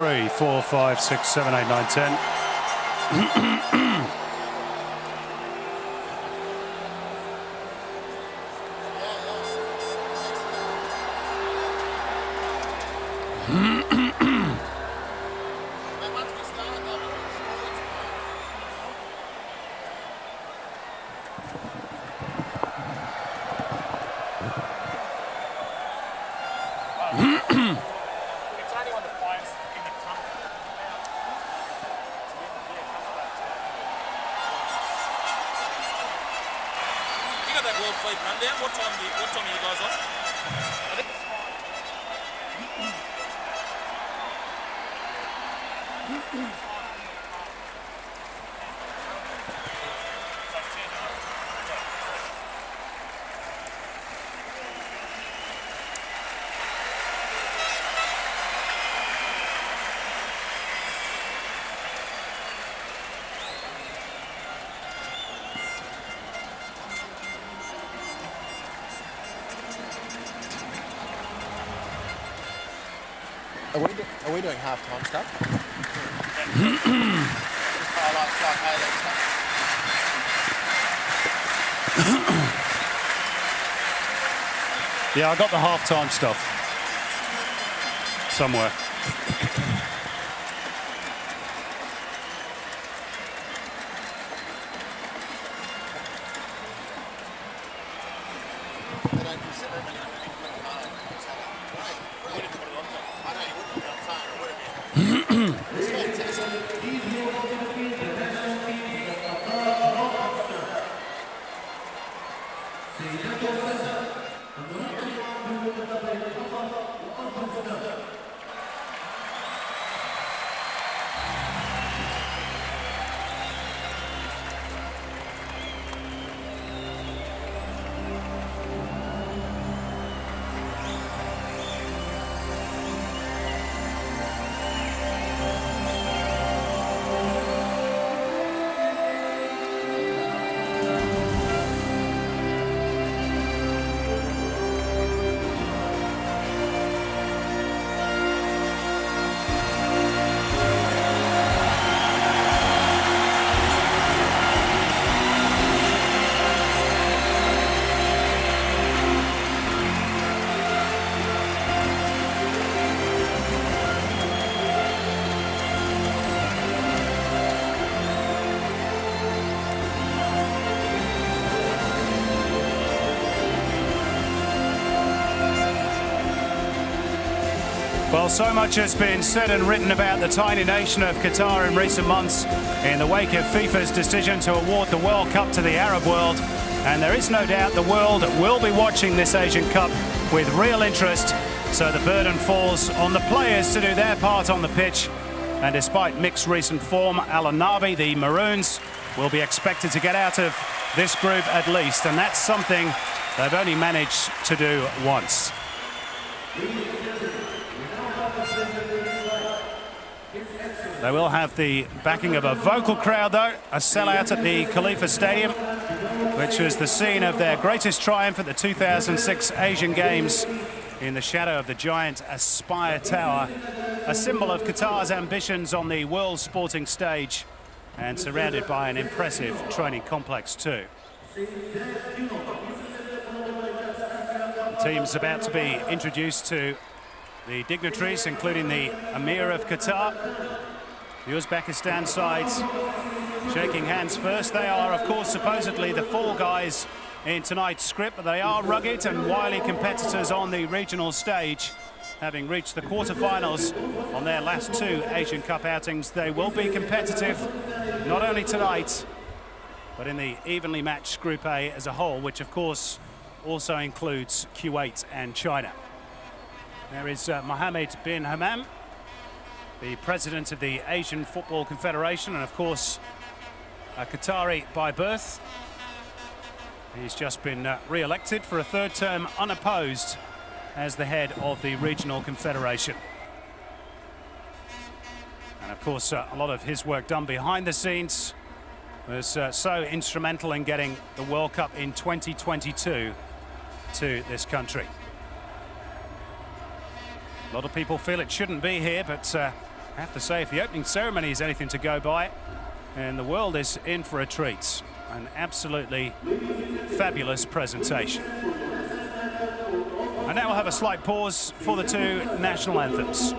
3, 4, 5, 6, 7, 8, 9, 10. That World Fleet rundown. What time are you guys on? Are we doing half-time stuff? Yeah, I got the half-time stuff somewhere. Well, so much has been said and written about the tiny nation of Qatar in recent months in the wake of FIFA's decision to award the World Cup to the Arab world. And there is no doubt the world will be watching this Asian Cup with real interest. So the burden falls on the players to do their part on the pitch. And despite mixed recent form, Al Nabi, the Maroons, will be expected to get out of this group at least. And that's something they've only managed to do once. They will have the backing of a vocal crowd, though. A sellout at the Khalifa Stadium, which was the scene of their greatest triumph at the 2006 Asian Games, in the shadow of the giant Aspire Tower, a symbol of Qatar's ambitions on the world sporting stage, and surrounded by an impressive training complex too. The team's about to be introduced to the dignitaries, including the Emir of Qatar. The Uzbekistan sides shaking hands first. They are, of course, supposedly the fall guys in tonight's script, but they are rugged and wily competitors on the regional stage. Having reached the quarter-finals on their last two Asian Cup outings, they will be competitive, not only tonight, but in the evenly matched Group A as a whole, which, of course, also includes Kuwait and China. There is Mohammed bin Hammam, the president of the Asian Football Confederation, and of course a Qatari by birth. He's just been re-elected for a third term unopposed as the head of the regional confederation. And of course a lot of his work done behind the scenes was so instrumental in getting the World Cup in 2022 to this country. A lot of people feel it shouldn't be here, but I have to say, if the opening ceremony is anything to go by, and the world is in for a treat. An absolutely fabulous presentation. And now we'll have a slight pause for the two national anthems.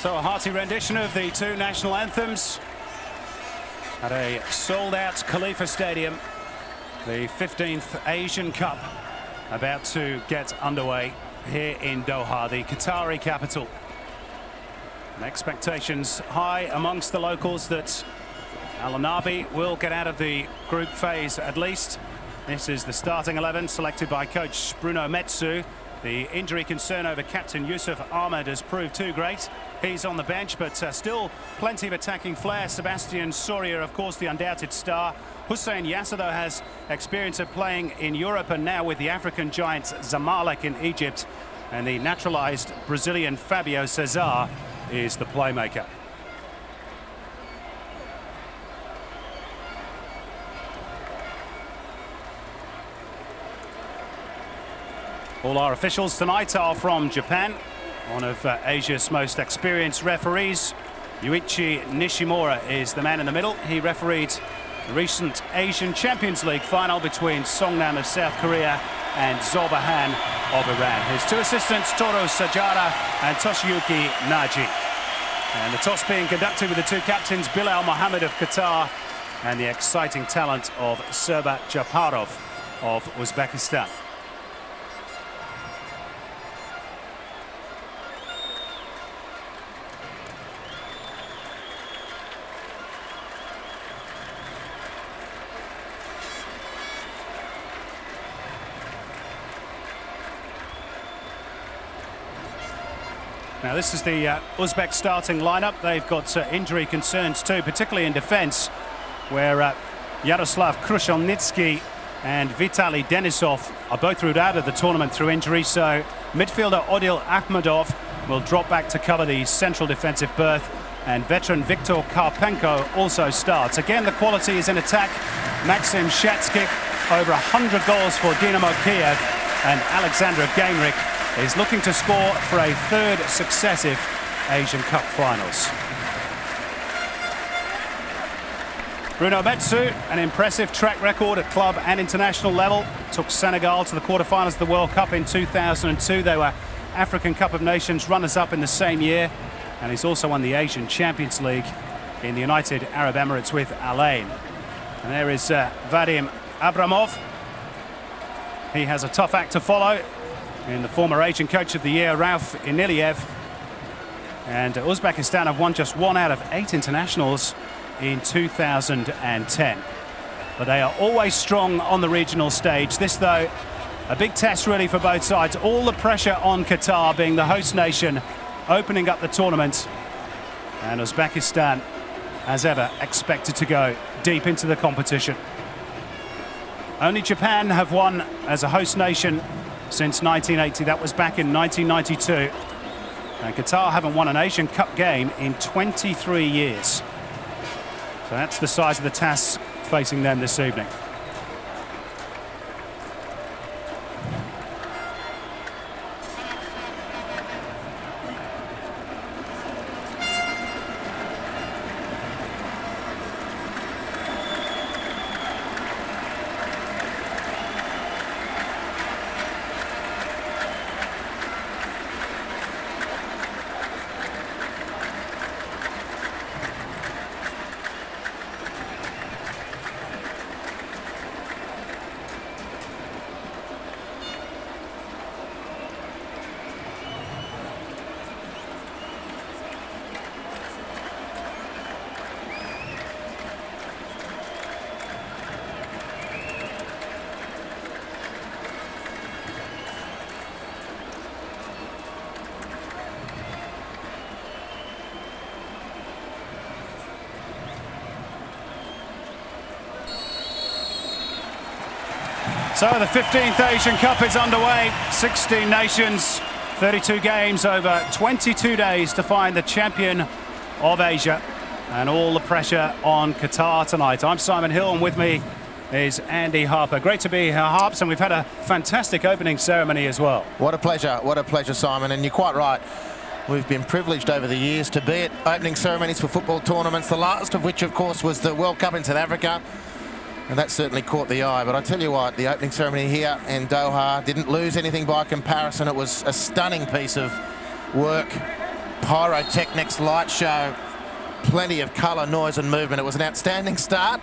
So a hearty rendition of the two national anthems at a sold-out Khalifa Stadium. The 15th Asian Cup about to get underway here in Doha, the Qatari capital. And expectations high amongst the locals that Al Anabi will get out of the group phase at least. This is the starting 11 selected by coach Bruno Metsu. The injury concern over captain Yusuf Ahmed has proved too great. He's on the bench, but still plenty of attacking flair. Sebastian Soria, of course, the undoubted star. Hussein Yasser, though, has experience of playing in Europe and now with the African giants Zamalek in Egypt. And the naturalized Brazilian Fabio Cesar is the playmaker. All our officials tonight are from Japan. One of Asia's most experienced referees, Yuichi Nishimura, is the man in the middle. He refereed the recent Asian Champions League final between Songnam of South Korea and Zobahan of Iran. His two assistants, Toru Sajara and Toshiyuki Naji. And the toss being conducted with the two captains, Bilal Mohammed of Qatar and the exciting talent of Serbat Japarov of Uzbekistan. Now this is the Uzbek starting lineup. They've got injury concerns too, particularly in defence, where Yaroslav Krushelnitsky and Vitaly Denisov are both ruled out of the tournament through injury. So midfielder Odil Akhmedov will drop back to cover the central defensive berth, and veteran Viktor Karpenko also starts. Again, the quality is in attack. Maxim Shatskik, over 100 goals for Dynamo Kiev, and Alexander Gainrich is looking to score for a third successive Asian Cup finals. Bruno Metsu, an impressive track record at club and international level, took Senegal to the quarterfinals of the World Cup in 2002. They were African Cup of Nations runners-up in the same year, and he's also won the Asian Champions League in the United Arab Emirates with Al Ain. And there is Vadim Abramov. He has a tough act to follow in the former Asian Coach of the Year, Rauf Iniliev. And Uzbekistan have won just 1 out of 8 internationals in 2010. But they are always strong on the regional stage. This, though, a big test really for both sides. All the pressure on Qatar, being the host nation, opening up the tournament. And Uzbekistan, as ever, expected to go deep into the competition. Only Japan have won as a host nation since 1980. That was back in 1992. And Qatar haven't won an Asian Cup game in 23 years. So that's the size of the task facing them this evening. So the 15th Asian Cup is underway. 16 nations, 32 games over 22 days to find the champion of Asia. And all the pressure on Qatar tonight. I'm Simon Hill, and with me is Andy Harper. Great to be here, Harps, and we've had a fantastic opening ceremony as well. What a pleasure, Simon, and you're quite right. We've been privileged over the years to be at opening ceremonies for football tournaments, the last of which, of course, was the World Cup in South Africa. And that certainly caught the eye. But I tell you what, the opening ceremony here in Doha didn't lose anything by comparison. It was a stunning piece of work. Pyrotechnics, light show, plenty of colour, noise and movement. It was an outstanding start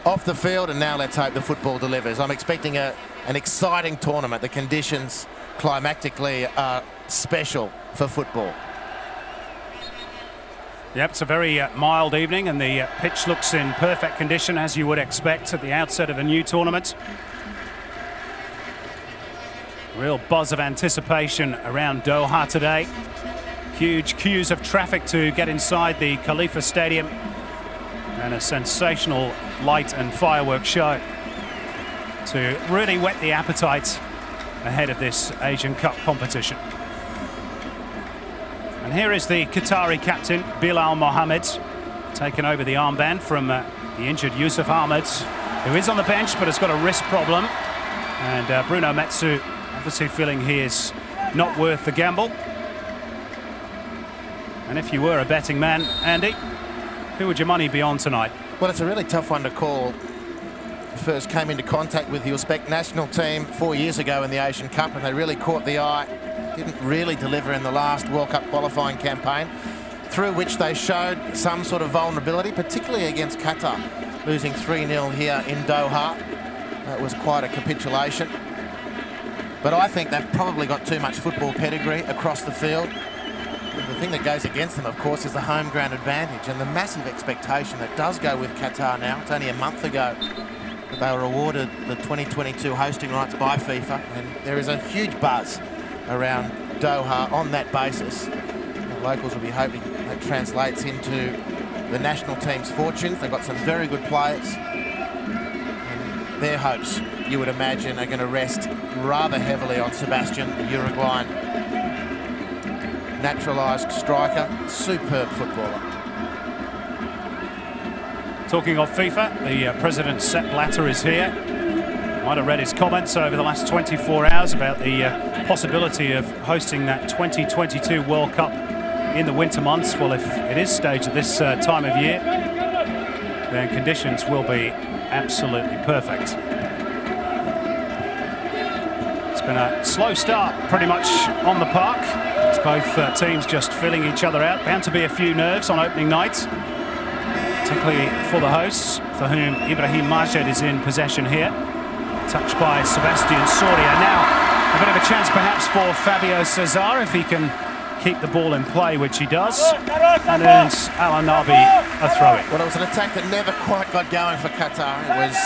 off the field, and now let's hope the football delivers. I'm expecting an exciting tournament. The conditions climactically are special for football. Yep, it's a very mild evening, and the pitch looks in perfect condition, as you would expect at the outset of a new tournament. Real buzz of anticipation around Doha today. Huge queues of traffic to get inside the Khalifa Stadium, and a sensational light and fireworks show to really whet the appetite ahead of this Asian Cup competition. And here is the Qatari captain, Bilal Mohammed, taking over the armband from the injured Yusuf Ahmed, who is on the bench but has got a wrist problem. And Bruno Metsu obviously feeling he is not worth the gamble. And if you were a betting man, Andy, who would your money be on tonight? Well, it's a really tough one to call. First came into contact with the Uzbek national team 4 years ago in the Asian Cup, and they really caught the eye. Didn't really deliver in the last World Cup qualifying campaign, through which they showed some sort of vulnerability, particularly against Qatar, losing 3-0 here in Doha. That was quite a capitulation. But I think they've probably got too much football pedigree across the field. The thing that goes against them, of course, is the home ground advantage and the massive expectation that does go with Qatar now. It's only a month ago that they were awarded the 2022 hosting rights by FIFA, and there is a huge buzz around Doha on that basis. locals will be hoping that translates into the national team's fortunes. They've got some very good players. And their hopes, you would imagine, are going to rest rather heavily on Sebastian, the Uruguayan naturalised striker, superb footballer. Talking of FIFA, the president Sepp Blatter is here. Might have read his comments over the last 24 hours about the possibility of hosting that 2022 World Cup in the winter months. Well, if it is staged at this time of year, then conditions will be absolutely perfect. It's been a slow start pretty much on the park. It's both teams just filling each other out. Bound to be a few nerves on opening night, particularly for the hosts, for whom Ibrahim Majed is in possession here. Touched by Sebastian Soria. Now a bit of a chance perhaps for Fabio Cesar if he can keep the ball in play, which he does, and earns Al Nabi a throw-in. Well, it was an attack that never quite got going for Qatar. It was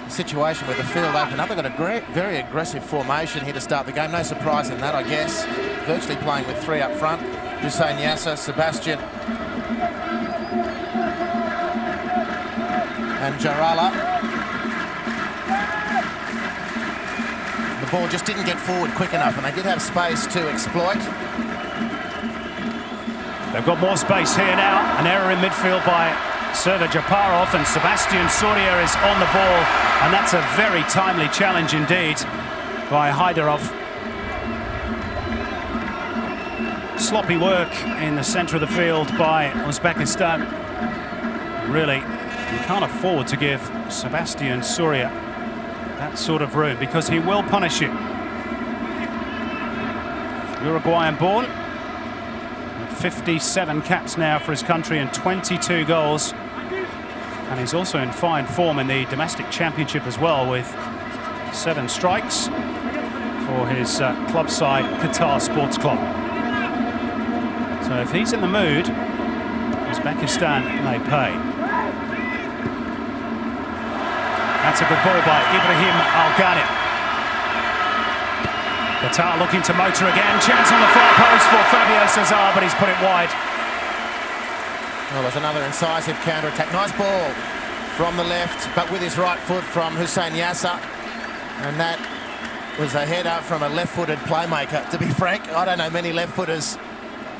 a situation where the field opened up. They've got a very aggressive formation here to start the game. No surprise in that, I guess. Virtually playing with three up front. Hussein Yasser, Sebastian and Jarala. The ball just didn't get forward quick enough, and they did have space to exploit. They've got more space here now. An error in midfield by Server Japarov, and Sebastian Soria is on the ball, and that's a very timely challenge indeed by Haidarov. Sloppy work in the centre of the field by Uzbekistan. Really, you can't afford to give Sebastian Soria that sort of room, because he will punish you. Uruguayan born, 57 caps now for his country and 22 goals. And he's also in fine form in the domestic championship as well, with 7 strikes for his club side, Qatar Sports Club. So if he's in the mood, Uzbekistan may pay. That's a good ball by Ibrahim Al-Ghanim. Qatar looking to motor again. Chance on the far post for Fabio Cesar, but he's put it wide. Well, there's another incisive counter-attack. Nice ball from the left, but with his right foot from Hussein Yasser. And that was a header from a left-footed playmaker. To be frank, I don't know many left-footers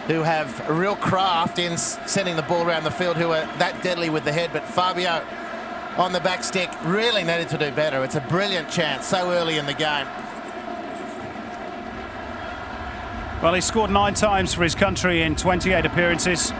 who have a real craft in sending the ball around the field who are that deadly with the head, but Fabio on the back stick really needed to do better. It's a brilliant chance so early in the game. Well, he scored 9 times for his country in 28 appearances.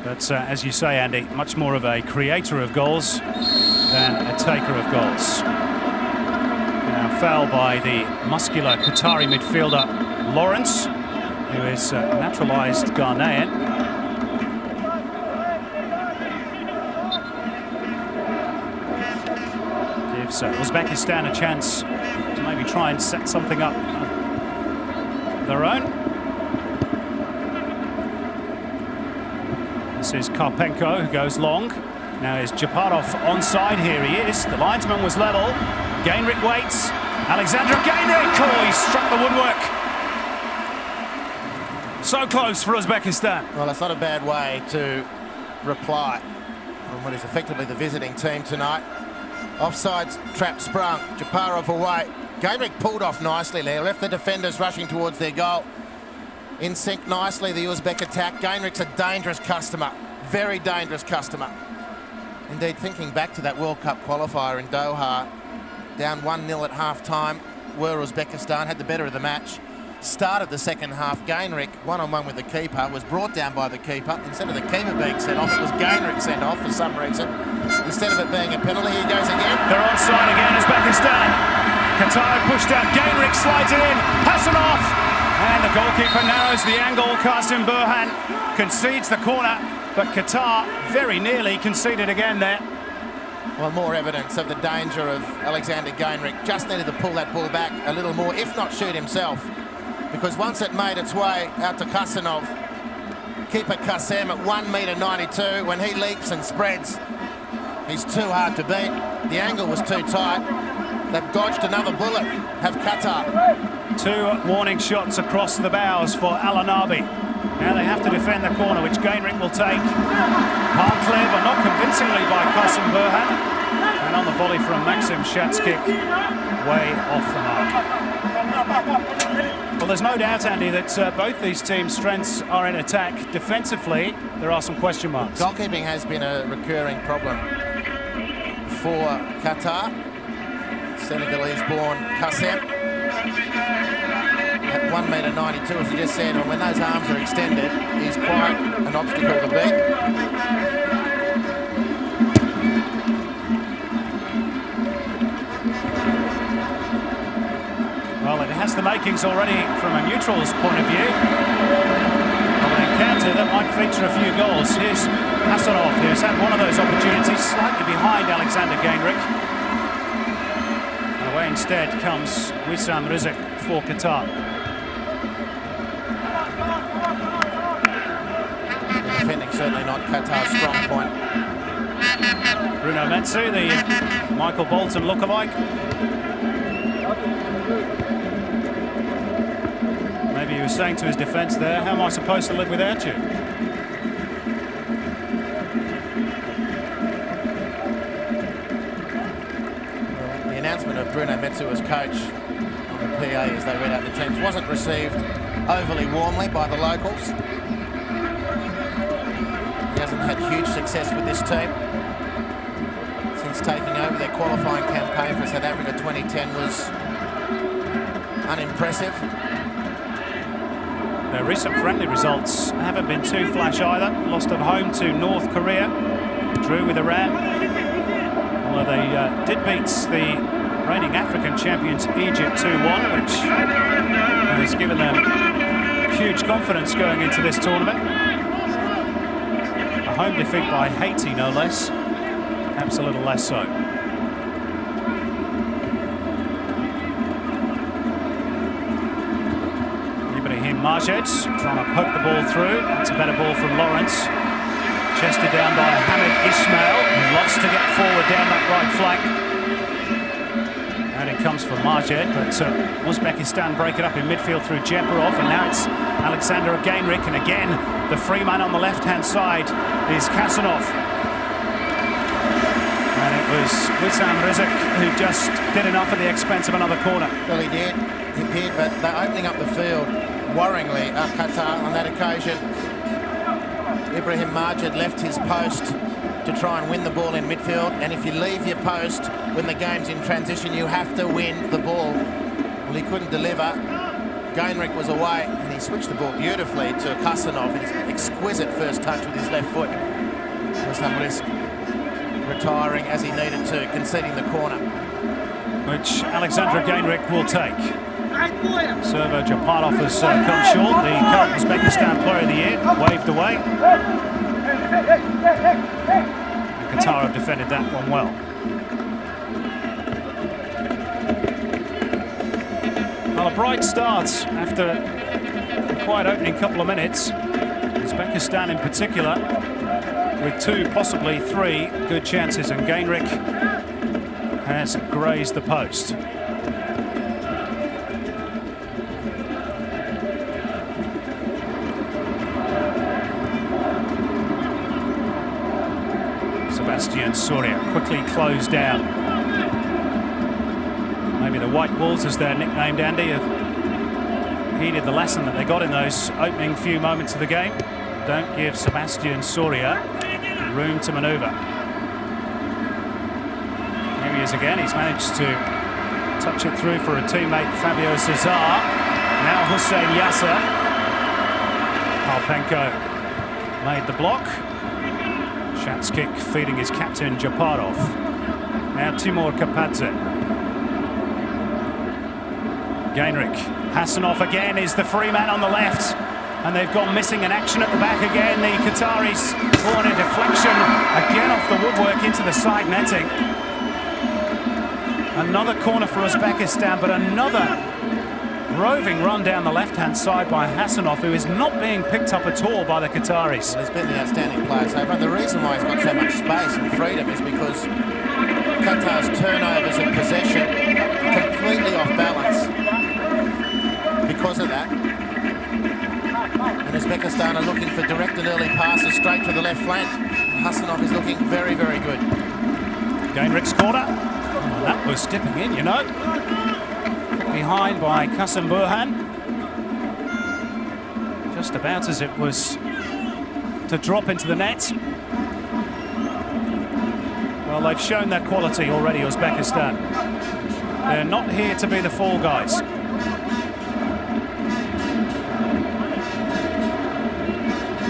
But as you say, Andy, much more of a creator of goals than a taker of goals. Now, foul by the muscular Qatari midfielder Lawrence, who is naturalised Ghanaian. Gives Uzbekistan a chance to maybe try and set something up of their own. This is Karpenko, who goes long. Now is Japarov onside. Here he is. The linesman was level. Gainrich waits. Alexander Gainrich! Oh, he struck the woodwork. So close for Uzbekistan. Well, that's not a bad way to reply from what is effectively the visiting team tonight. Offside trap sprung. Japarov away. Gainrich pulled off nicely there. Left the defenders rushing towards their goal. In sync nicely, the Uzbek attack. Gainrich's a dangerous customer. Very dangerous customer. Indeed, thinking back to that World Cup qualifier in Doha, down 1-0 at half-time, where Uzbekistan had the better of the match. Started the second half. Gainrich, one-on-one with the keeper, was brought down by the keeper. Instead of the keeper being sent off, it was Gainrich sent off for some reason. Instead of it being a penalty, he goes again. They're onside again, Uzbekistan. Qatar pushed out. Gainrich slides it in. Hasanov. And the goalkeeper narrows the angle. Qasim Burhan concedes the corner, but Qatar very nearly conceded again there. Well, more evidence of the danger of Alexander Gainrich. Just needed to pull that ball back a little more, if not shoot himself. Because once it made its way out to Kasanov, keeper Qasim at 1.92 m, when he leaps and spreads, he's too hard to beat. The angle was too tight. They've dodged another bullet, have Qatar. 2 warning shots across the bows for Al-Anabi. Now they have to defend the corner, which Gainrich will take. Palm clear, but not convincingly by Qasim Burhan. And on the volley from Maxim Shatskik, way off the mark. Well, there's no doubt, Andy, that both these teams' strengths are in attack. Defensively, there are some question marks. Goalkeeping has been a recurring problem for Qatar. Senegalese-born Qasim. At 1.92 m, as you just said, and when those arms are extended, he's quite an obstacle to beat. Well, it has the makings already from a neutral's point of view of an encounter that might feature a few goals. Here's Hasanov, who's had one of those opportunities, slightly behind Alexander Gainrich. And away instead comes Wissam Rizk for Qatar. Defending certainly not Qatar's strong point. Bruno Metsu, the Michael Bolton lookalike. Maybe he was saying to his defence there, how am I supposed to live without you? Well, the announcement of Bruno Metsu as coach on the PA as they read out the teams wasn't received overly warmly by the locals. He hasn't had huge success with this team. Since taking over, their qualifying campaign for South Africa 2010 was unimpressive. Their recent friendly results haven't been too flash either. Lost at home to North Korea, drew with Iran. Although they did beat the reigning African champions Egypt 2-1, which has given them huge confidence going into this tournament. A home defeat by Haiti, no less. Perhaps a little less so. Majed trying to poke the ball through. That's a better ball from Lawrence. Chested down by Hamid Ismail, who loves to get forward down that right flank. And it comes from Majed, but Uzbekistan break it up in midfield through Jeparov, and now it's Alexander Gainrich, and again the free man on the left-hand side is Kasanov. And it was Wissam Rizk who just did enough at the expense of another corner. Well, he did, but they're opening up the field worryingly at Qatar on that occasion. Ibrahim Majid left his post to try and win the ball in midfield, and if you leave your post when the game's in transition, you have to win the ball. Well, he couldn't deliver. Gainrich was away, and he switched the ball beautifully to Kasanov. His exquisite first touch with his left foot. There was some risk retiring as he needed to, conceding the corner. Which Alexander Gainrich will take. Server Japarov has come short. The current Uzbekistan Player of the Year waved away. And Qatar have defended that one well. Well, a bright start after a quiet opening couple of minutes. Uzbekistan in particular, with 2, possibly 3 good chances, and Gainrich has grazed the post. Sebastian Soria quickly closed down. Maybe the White Wolves, as they're nicknamed, Andy, have heeded the lesson that they got in those opening few moments of the game. Don't give Sebastian Soria room to manoeuvre. Here he is again. He's managed to touch it through for a teammate, Fabio Cesar. Now Hussein Yasser. Karpenko made the block. Shatskik feeding his captain Japarov. Now Timur Kapadze. Gainrich. Hasanov again is the free man on the left. And they've gone missing in action at the back again. The Qataris born a deflection again off the woodwork into the side netting. Another corner for Uzbekistan, but another roving run down the left-hand side by Hassanov, who is not being picked up at all by the Qataris. Well, he's been the outstanding player so far. The reason why he's got so much space and freedom is because Qatar's turnovers and possession are completely off balance. Because of that, and Uzbekistan are looking for direct and early passes straight to the left flank. Hassanov is looking very, very good. Gainrich's corner. Oh, that was dipping in, you know. Behind by Qasim Burhan. Just about as it was to drop into the net. Well, they've shown their quality already, Uzbekistan. They're not here to be the fall guys.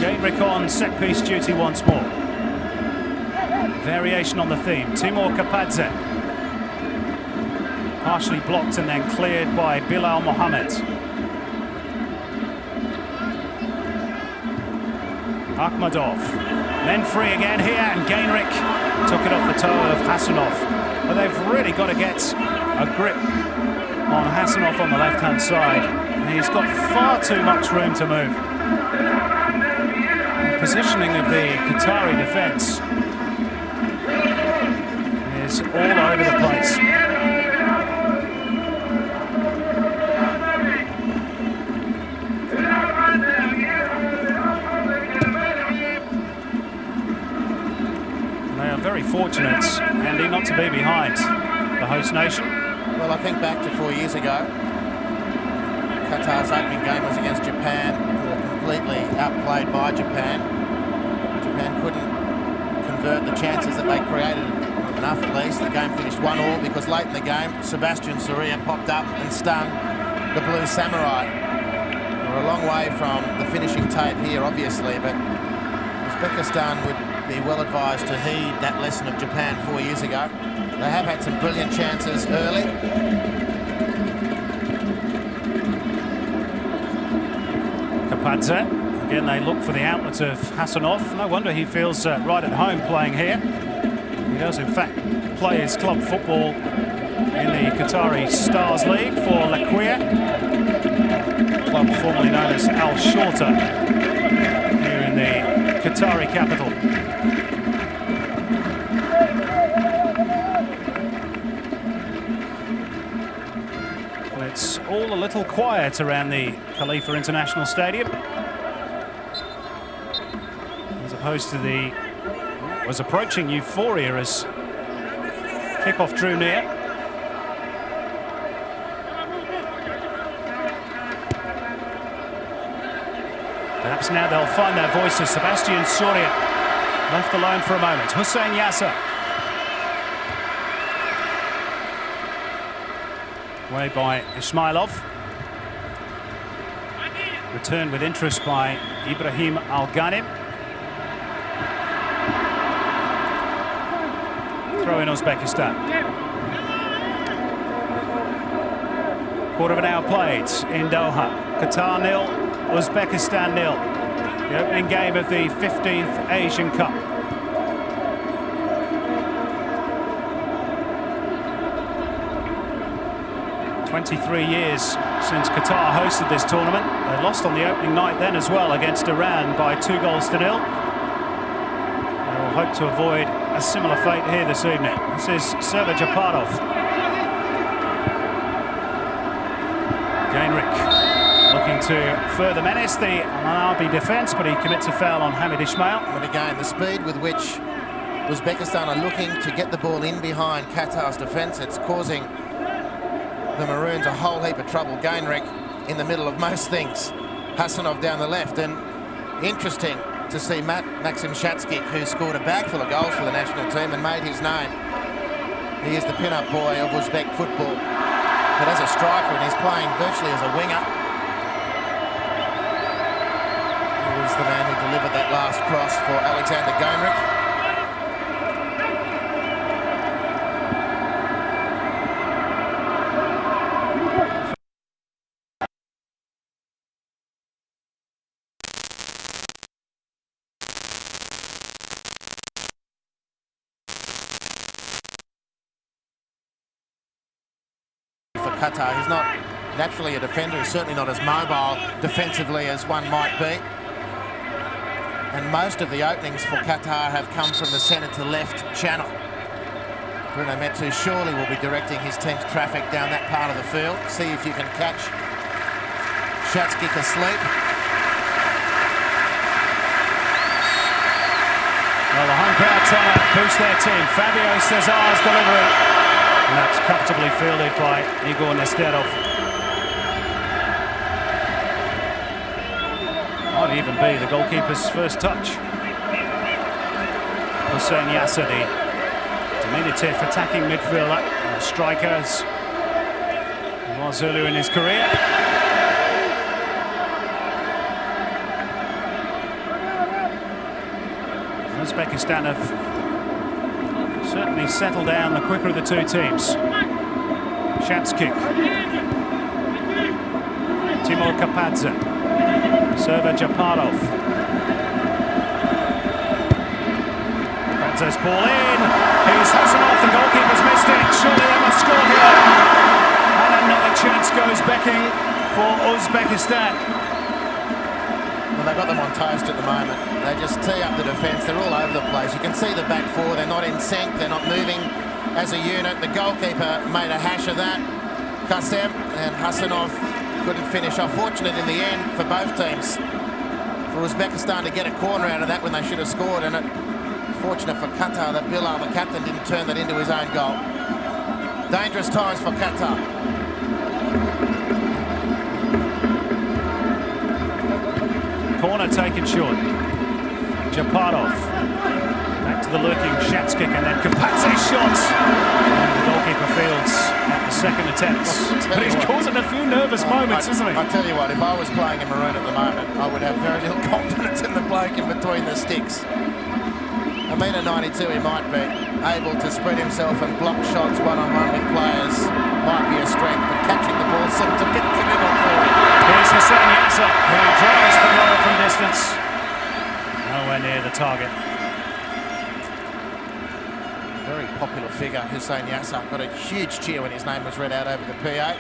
Gainrich on set-piece duty once more. Variation on the theme. Timur Kapadze. Partially blocked and then cleared by Bilal Mohammed. Akhmadov. Men free again here, and Gainrich took it off the toe of Hassanov. But they've really got to get a grip on Hassanov on the left-hand side. He's got far too much room to move. The positioning of the Qatari defence is all over the place. Very fortunate, Andy, not to be behind the host nation. Well, I think back to 4 years ago. Qatar's opening game was against Japan, who were completely outplayed by Japan. Japan couldn't convert the chances that they created enough at least. The game finished 1-1 because late in the game, Sebastian Soria popped up and stung the Blue Samurai. We're a long way from the finishing tape here, obviously, but Uzbekistan would be well advised to heed that lesson of Japan 4 years ago. They have had some brilliant chances early. Kapadze. Again, they look for the outlet of Hassanov. No wonder he feels right at home playing here. He does, in fact, play his club football in the Qatari Stars League for Laquia, club formerly known as Al Shorta, here in the Qatari capital. Well, it's all a little quiet around the Khalifa International Stadium, as opposed to the was approaching euphoria as kickoff drew near. Perhaps now they'll find their voices. Sebastian Soria left alone for a moment. Hussein Yasser. Away by Ismailov. Returned with interest by Ibrahim Al-Ghanim. Throw in Uzbekistan. Quarter of an hour played in Doha. Qatar 0, Uzbekistan 0. The opening game of the 15th Asian Cup. "23 years since Qatar hosted this tournament. They lost on the opening night then as well against Iran by 2-0. They will hope to avoid a similar fate here this evening. This is Server Japarov. Gainrich looking to further menace the Al-Arabi defence, but he commits a foul on Hamid Ismail. But again, the speed with which Uzbekistan are looking to get the ball in behind Qatar's defence, it's causing the Maroons a whole heap of trouble. Gainrich in the middle of most things. Hassanov down the left, and interesting to see Maxim Shatsky, who scored a bag full of goals for the national team and made his name. He is the pin-up boy of Uzbek football, but as a striker, and he's playing virtually as a winger. He was the man who delivered that last cross for Alexander Gainrich. Qatar, he's not Naturally a defender who's certainly not as mobile defensively as one might be. And most of the openings for Qatar have come from the centre to left channel. Bruno Metsu surely will be directing his team's traffic down that part of the field. See if you can catch Shatskik asleep. Well, the home crowd trying to boost their team. Fabio Cesar's delivery. And that's comfortably fielded by Igor Nesterov. Might even be the goalkeeper's first touch. Hussein Yasser, the diminutive attacking midfielder, strikers, was earlier in his career. Uzbekistan have certainly settled down the quicker of the two teams. Shatskik, Timur Kapadze, Server Japarov. Kapadze's ball in. Here's Hasanov, the goalkeeper's missed it. Surely they must score here. And another chance goes becking for Uzbekistan. Well, they've got them on toast at the moment. They just tee up the defence. They're all over the place. You can see the back four. They're not in sync. They're not moving as a unit. The goalkeeper made a hash of that. Kasem and Hasanov couldn't finish off. Fortunate in the end for both teams. For Uzbekistan to get a corner out of that when they should have scored. And fortunate for Qatar that Bilal, the captain, didn't turn that into his own goal. Dangerous times for Qatar. Corner taken short. Japarov. Back to the lurking Shatskik and then Kapatze's shots. And the goalkeeper fields at the second attempt. But he's causing a few nervous moments, isn't he? I tell you what, if I was playing in maroon at the moment, I would have very little confidence in the bloke in between the sticks. A metre 92 he might be. Able to spread himself and block shots one-on-one with players might be a strength, but catching the ball seems a bit difficult for him. Here's Hussein Yasser, who drives the goal from distance. Nowhere near the target. Very popular figure, Hussein Yasser. Got a huge cheer when his name was read out over the PA.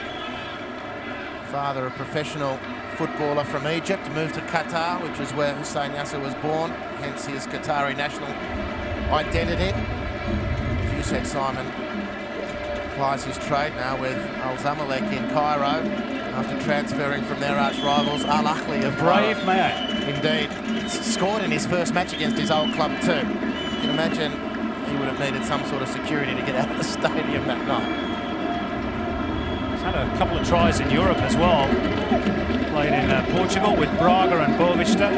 Father, a professional footballer from Egypt, moved to Qatar, which is where Hussein Yasser was born, hence his Qatari national identity. As you said, Simon, applies his trade now with Al Zamalek in Cairo after transferring from their arch rivals Al Ahly of Brave Cairo. man. Indeed. Scored in his first match against his old club too. You can imagine he would have needed some sort of security to get out of the stadium that night. He's had a couple of tries in Europe as well. Played in Portugal with Braga and Boavista.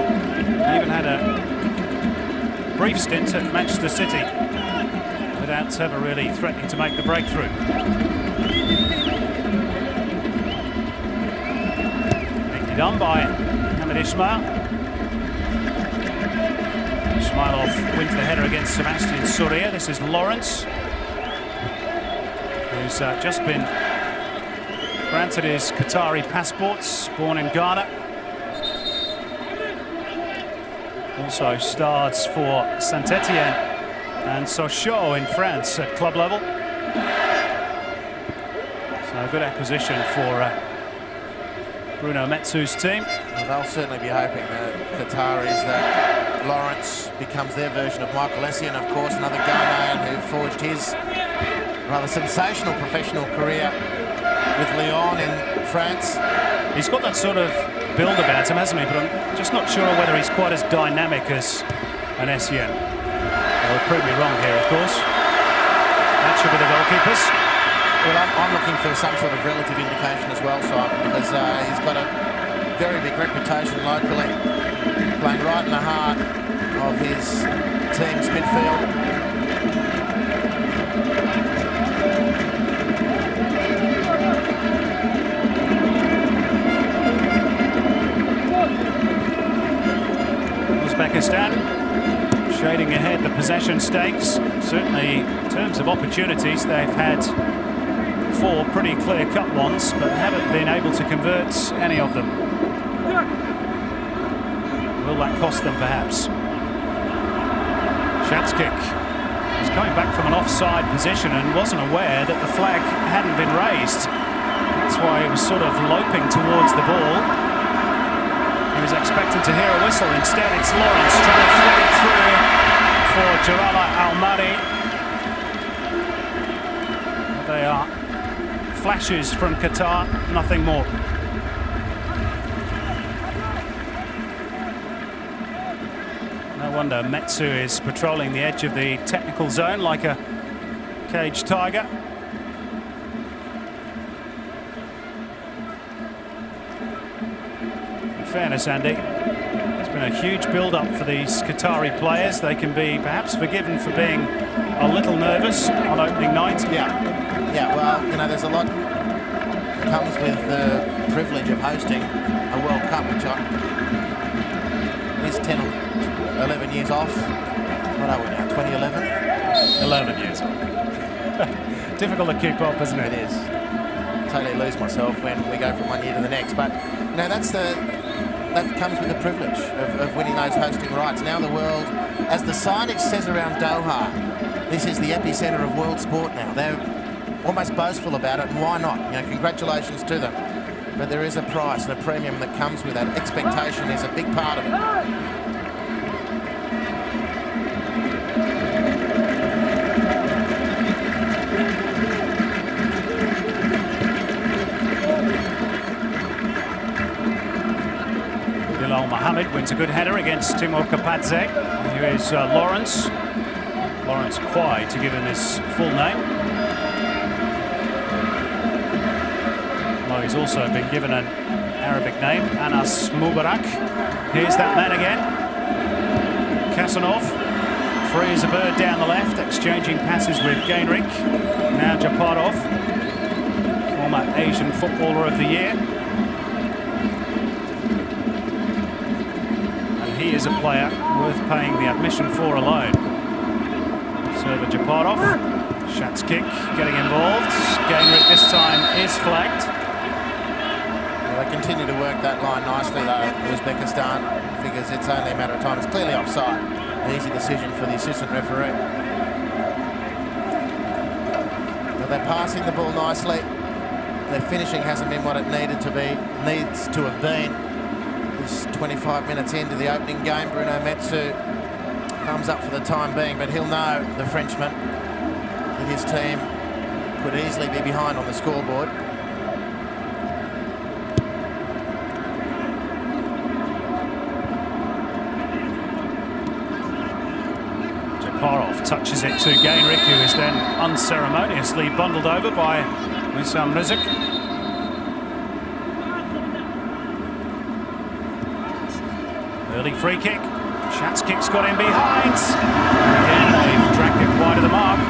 Even had a brief stint at Manchester City without ever really threatening to make the breakthrough. Neatly done by Hamid Ismail. Ismailov wins the header against Sebastian Soria. This is Lawrence, who's just been granted his Qatari passports, born in Ghana. Also starts for Saint-Etienne and Sochaux in France at club level. So a good acquisition for Bruno Metsu's team. Well, they'll certainly be hoping, the Qataris, that Lawrence becomes their version of Michael Essien, of course, another Ghanaian who forged his rather sensational professional career with Lyon in France. He's got that sort of build about him, hasn't he? But I'm just not sure whether he's quite as dynamic as an Essien. They'll prove me wrong here, of course. That should be the goalkeepers. Well, I'm looking for some sort of relative indication as well, Simon, because he's got a very big reputation locally, playing right in the heart of his team's midfield. Uzbekistan shading ahead the possession stakes. Certainly in terms of opportunities, they've had 4 pretty clear-cut ones, but haven't been able to convert any of them. Will that cost them perhaps? Shatskik is coming back from an offside position and wasn't aware that the flag hadn't been raised. That's why he was sort of loping towards the ball. He was expecting to hear a whistle. Instead, it's Lawrence trying to thread it through for Jarala Almari. They are flashes from Qatar, nothing more. No wonder Metsu is patrolling the edge of the technical zone like a caged tiger. In fairness, Andy, there's been a huge build-up for these Qatari players. They can be perhaps forgiven for being a little nervous on opening night. Yeah, well, you know, there's a lot that comes with the privilege of hosting a World Cup, which is 10 or 11 years off. What are we now, 2011? 11 years off. Difficult to keep up, isn't it? It is. Totally lose myself when we go from one year to the next. But, you know, that comes with the privilege of winning those hosting rights. Now the world, as the signage says around Doha, this is the epicenter of world sport now. They're almost boastful about it, and why not? You know, congratulations to them. But there is a price and a premium that comes with that. Expectation is a big part of it. Mohammed wins a good header against Timur Kapadze. Here is Lawrence Kwai, to give him his full name. Well, he's also been given an Arabic name, Anas Mubarak. Here's that man again. Kasanov, free as a bird down the left, exchanging passes with Gainrich. Now Japarov, former Asian Footballer of the Year. He is a player worth paying the admission for alone. Server Japarov, Shat's kick, getting involved. Gainrich this time is flagged. Well, they continue to work that line nicely though. Uzbekistan figures it's only a matter of time. It's clearly offside. An easy decision for the assistant referee. But they're passing the ball nicely. Their finishing hasn't been what it needs to have been. 25 minutes into the opening game, Bruno Metsu comes up for the time being, but he'll know, the Frenchman, that his team could easily be behind on the scoreboard. Japarov touches it to Gainrich, who is then unceremoniously bundled over by Wissam Rizik. Early free kick. Shat's kick's got in behind. Again, they've dragged it wide of the mark.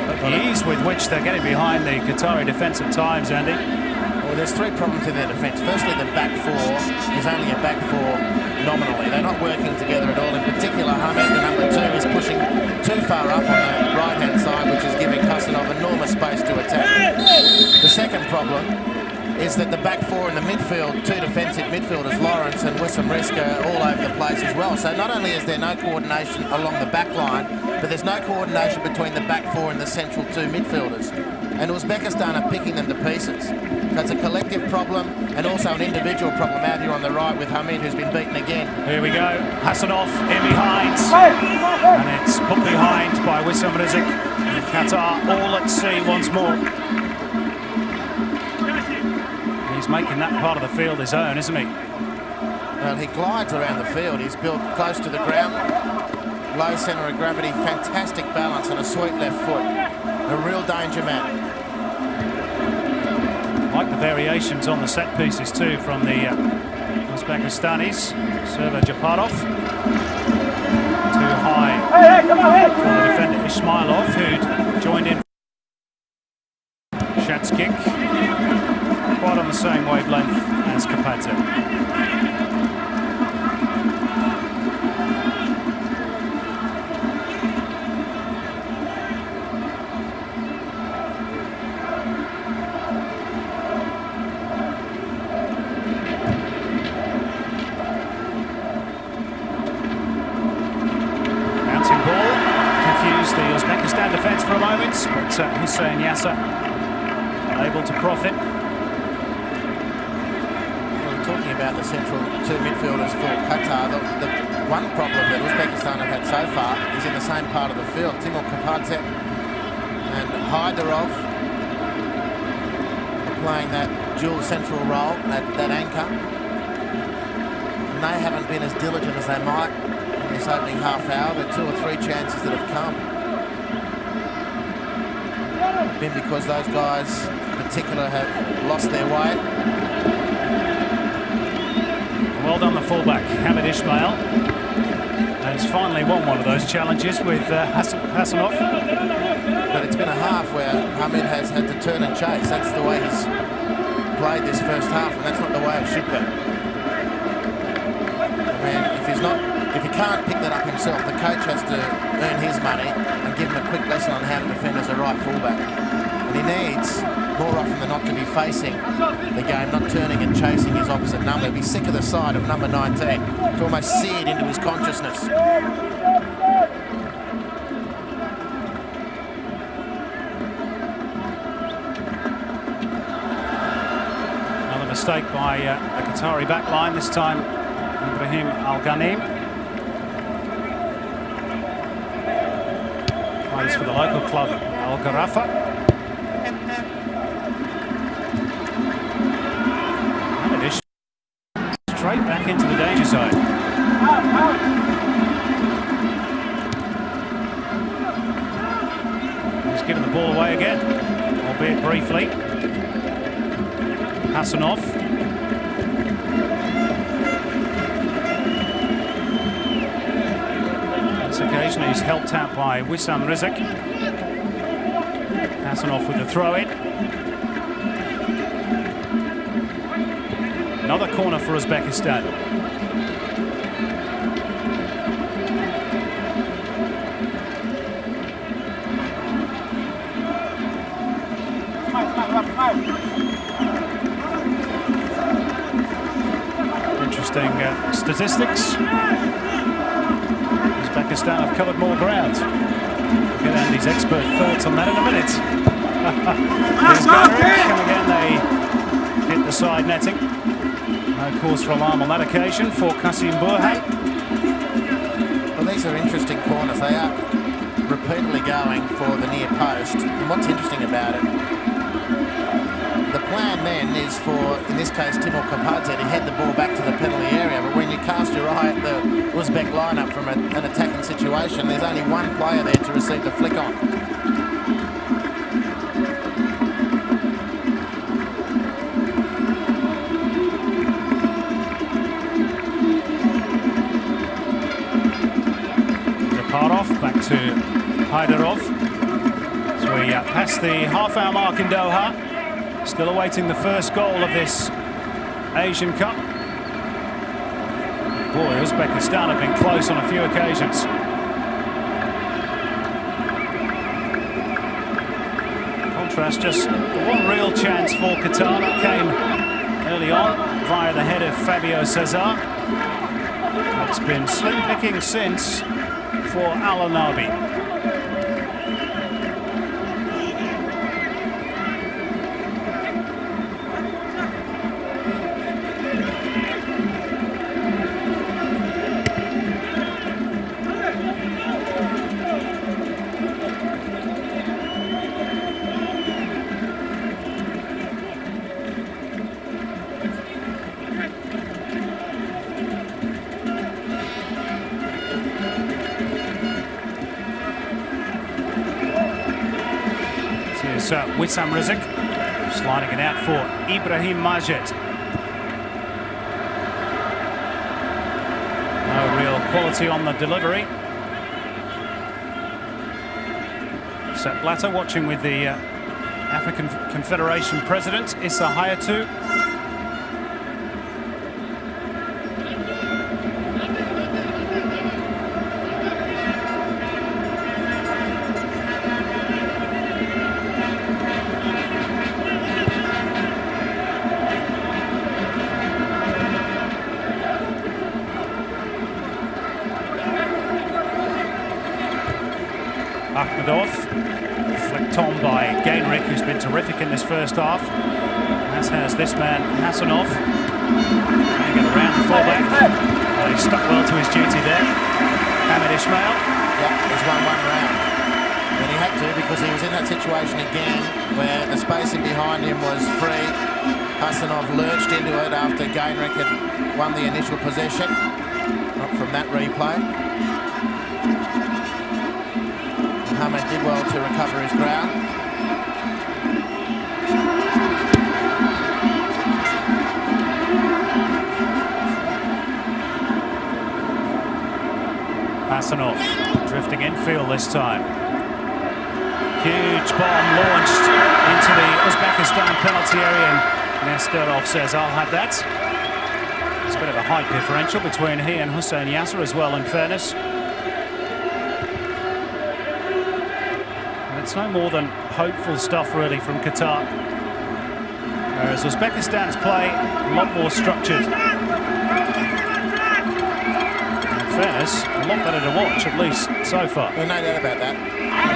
But the ease with which they're getting behind the Qatari defence at times, Andy. Well, there's three problems in their defence. Firstly, the back four is only a back four nominally. They're not working together at all. In particular, Hamed, the number 2, is pushing too far up on the right-hand side, which is giving Kasanov enormous space to attack. The second problem is that the back four in the midfield, 2 defensive midfielders, Lawrence and Wissam Risk, are all over the place as well. So not only is there no coordination along the back line, but there's no coordination between the back four and the central 2 midfielders. And Uzbekistan are picking them to pieces. So it's a collective problem and also an individual problem out here on the right with Hamid, who's been beaten again. Here we go, Hasanov in behind. And it's put behind by Wissam Rizik. Qatar all at sea once more. He's making that part of the field his own, isn't he? Well, he glides around the field. He's built close to the ground. Low centre of gravity, fantastic balance and a sweet left foot. A real danger man. Like the variations on the set pieces too from the Uzbekistanis. Server Japarov. Too high for the defender Ismailov, who'd joined in. Shat's kick. Quite on the same wavelength as Kapadze. Bouncing ball, confused the Uzbekistan man defence for a moment, but Hussein Yasser able to profit. Well, talking about the central two midfielders for Qatar, the one problem that Uzbekistan have had so far is in the same part of the field. Timur Kapadze and Hyderov are playing that dual central role, that anchor. And they haven't been as diligent as they might in this opening half hour. The 2 or 3 chances that have come have been because those guys in particular have lost their way. Well done, the fullback, Hamid Ismail. Has finally won one of those challenges with Hassanov. But it's been a half where Hamid has had to turn and chase. That's the way he's played this first half, and that's not the way it should be. I mean, if he can't pick that up himself, the coach has to earn his money and give him a quick lesson on how to defend as a right fullback. And he needs, more often than not, to be facing the game, not turning and chasing his opposite number. He'll be sick of the sight of number 19. It's almost seared into his consciousness. Another mistake by the Qatari backline, this time Ibrahim Al-Ghanim. Plays for the local club Al-Gharafa. Straight back into the danger zone. He's given the ball away again, albeit briefly. Hassanov. This occasion he's helped out by Wissam Rizek. Hassanov with the throw-in. Another corner for Uzbekistan. Interesting statistics. Uzbekistan have covered more ground. We'll get Andy's expert thoughts on that in a minute. Here's Godric, and again they hit the side netting. No cause for alarm on that occasion for Qasim Burhan. Well, these are interesting corners. They are repeatedly going for the near post. And what's interesting about it, the plan then is for, in this case, Timur Kapadze to head the ball back to the penalty area. But when you cast your eye at the Uzbek lineup from an attacking situation, there's only one player there to receive the flick on. Back to Hyderov. So we pass the half-hour mark in Doha. Still awaiting the first goal of this Asian Cup. Boy, Uzbekistan have been close on a few occasions. Contrast, just one real chance for Qatar. That came early on via the head of Fabio Cesar. It's been slim picking since for Al-Anabi. Wissam Rizek sliding it out for Ibrahim Majid. No real quality on the delivery. Sepp Blatter watching with the African Confederation President Issa Hayatou. Akhmedov, flicked on by Gainrich, who's been terrific in this first half, as has this man, Hasanov. Trying to get around the fullback. He stuck well to his duty there. Hamid Ismail. Yeah, he's won one round. And he had to, because he was in that situation again where the spacing behind him was free. Hasanov lurched into it after Gainrich had won the initial possession. Not from that replay. Hamid did well to recover his ground. Hasanov drifting infield this time. Huge bomb launched into the Uzbekistan penalty area, and Nesterov says, I'll have that. There's a bit of a height differential between he and Hussein Yasser as well, in fairness. And it's no more than hopeful stuff, really, from Qatar. Whereas Uzbekistan's play, a lot more structured. Fairness, a lot better to watch, at least so far. Well, no doubt about that.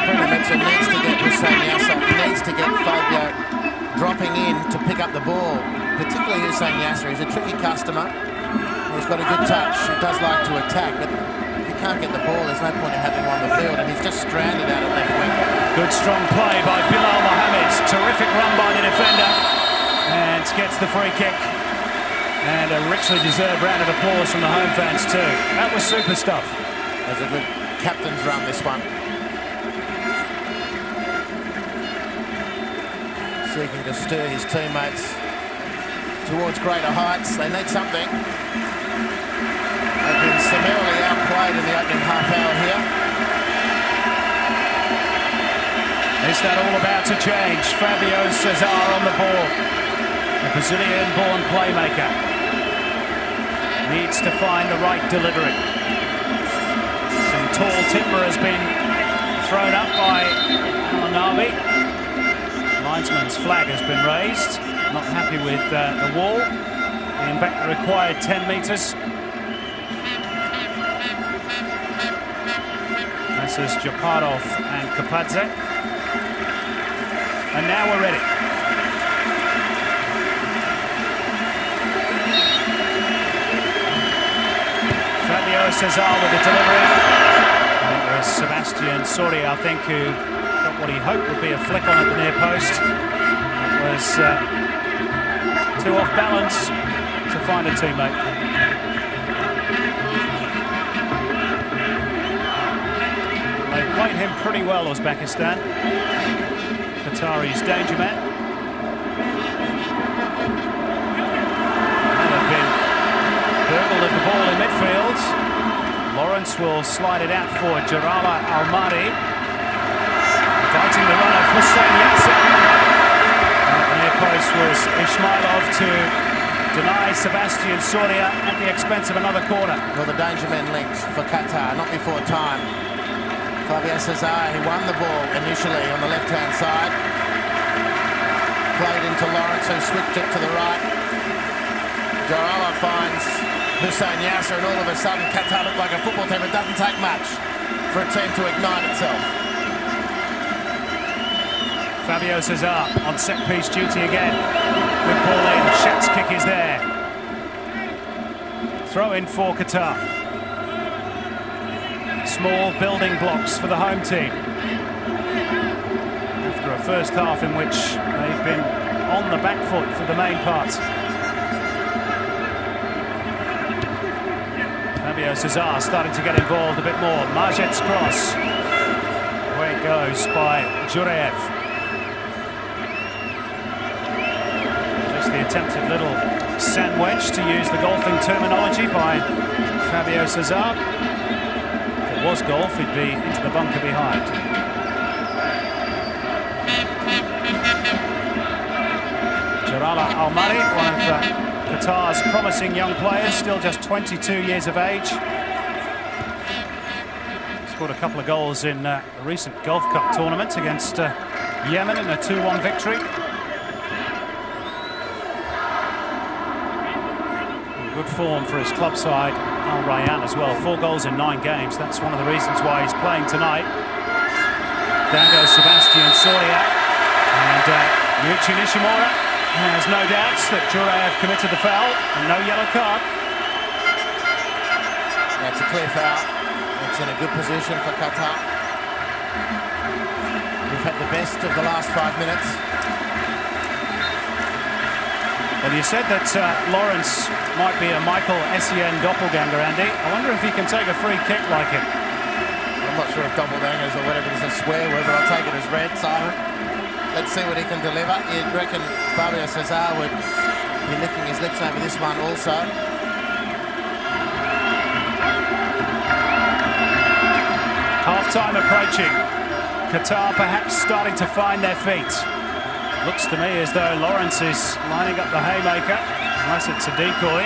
Mitchell needs to get Hussein Yasser, needs to get Fabio dropping in to pick up the ball, particularly Hussein Yasser. He's a tricky customer. He's got a good touch. He does like to attack, but if he can't get the ball, there's no point in having him on the field, and he's just stranded out at left wing. Good strong play by Bilal Mohammed. Terrific run by the defender, and gets the free kick. And a richly deserved round of applause from the home fans too. That was super stuff. That's a good captain's run, this one. Seeking to stir his teammates towards greater heights. They need something. They've been summarily outplayed in the opening half hour here. Is that all about to change? Fabio Cesar on the ball. The Brazilian-born playmaker needs to find the right delivery. Some tall timber has been thrown up by Al-Nabi. Linesman's flag has been raised. Not happy with the wall. Being back the required 10 metres. This is Japarov and Kapadze. And now we're ready. Fabio Cesar with the delivery. I think there is Sebastian Soria, I think, who got what he hoped would be a flick on at the near post. It was too off balance to find a teammate. They played him pretty well, Uzbekistan. Qatari's danger man. Burgled of the ball in midfield. Lawrence will slide it out for Jarala Almari. Fighting the run of Hussein Yasser. The near post was Ismailov to deny Sebastian Soria at the expense of another corner. Well, the danger men linked for Qatar, not before time. Fabio Cesar, he won the ball initially on the left-hand side. Played into Lawrence, who switched it to the right. Jarala finds Hussein Yasser, and all of a sudden Qatar look like a football team. It doesn't take much for a team to ignite itself. Fabio Cesar on set-piece duty again. Good ball in, Shat's kick is there. Throw in for Qatar. Small building blocks for the home team. After a first half in which they've been on the back foot for the main part. Fabio Cesar starting to get involved a bit more. Majid's cross. Away it goes by Jurev. Just the attempted little sandwich, to use the golfing terminology, by Fabio Cesar. If it was golf, he'd be into the bunker behind. Jarala Almari, one of Qatar's promising young players, still just 22 years of age. Scored a couple of goals in a recent Gulf Cup tournament against Yemen in a 2-1 victory. Good form for his club side, Al Rayyan, as well. 4 goals in 9 games. That's one of the reasons why he's playing tonight. Down goes Sebastian Soria. And Yuichi Nishimura has no doubts that Jurayev committed the foul and no yellow card. That's a clear foul. It's in a good position for Qatar. We've had the best of the last 5 minutes. Well, you said that Lawrence might be a Michael Essien doppelganger, Andy. I wonder if he can take a free kick like him. I'm not sure if doppelgangers or whatever is a swear word, but I'll take it as read, Simon. Let's see what he can deliver. You'd reckon Fabio Cesar would be licking his lips over this one also. Half-time approaching. Qatar perhaps starting to find their feet. Looks to me as though Lawrence is lining up the haymaker, unless it's a decoy.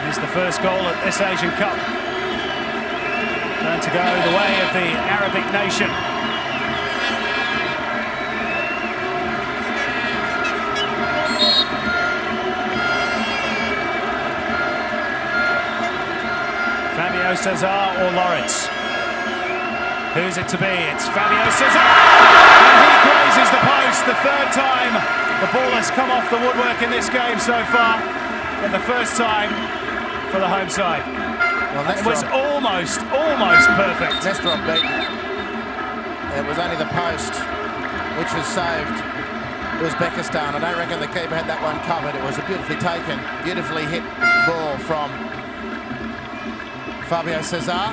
Here's the first goal at this Asian Cup. Going to go the way of the Arabic nation. Fabio Cesar or Lawrence? Who's it to be? It's Fabio Cesar! And he grazes the post the third time. The ball has come off the woodwork in this game so far, but the first time for the home side. Well, it was almost perfect. Nesterov beaten. It was only the post which was saved Uzbekistan. I don't reckon the keeper had that one covered. It was a beautifully taken, beautifully hit ball from Fabio Cesar.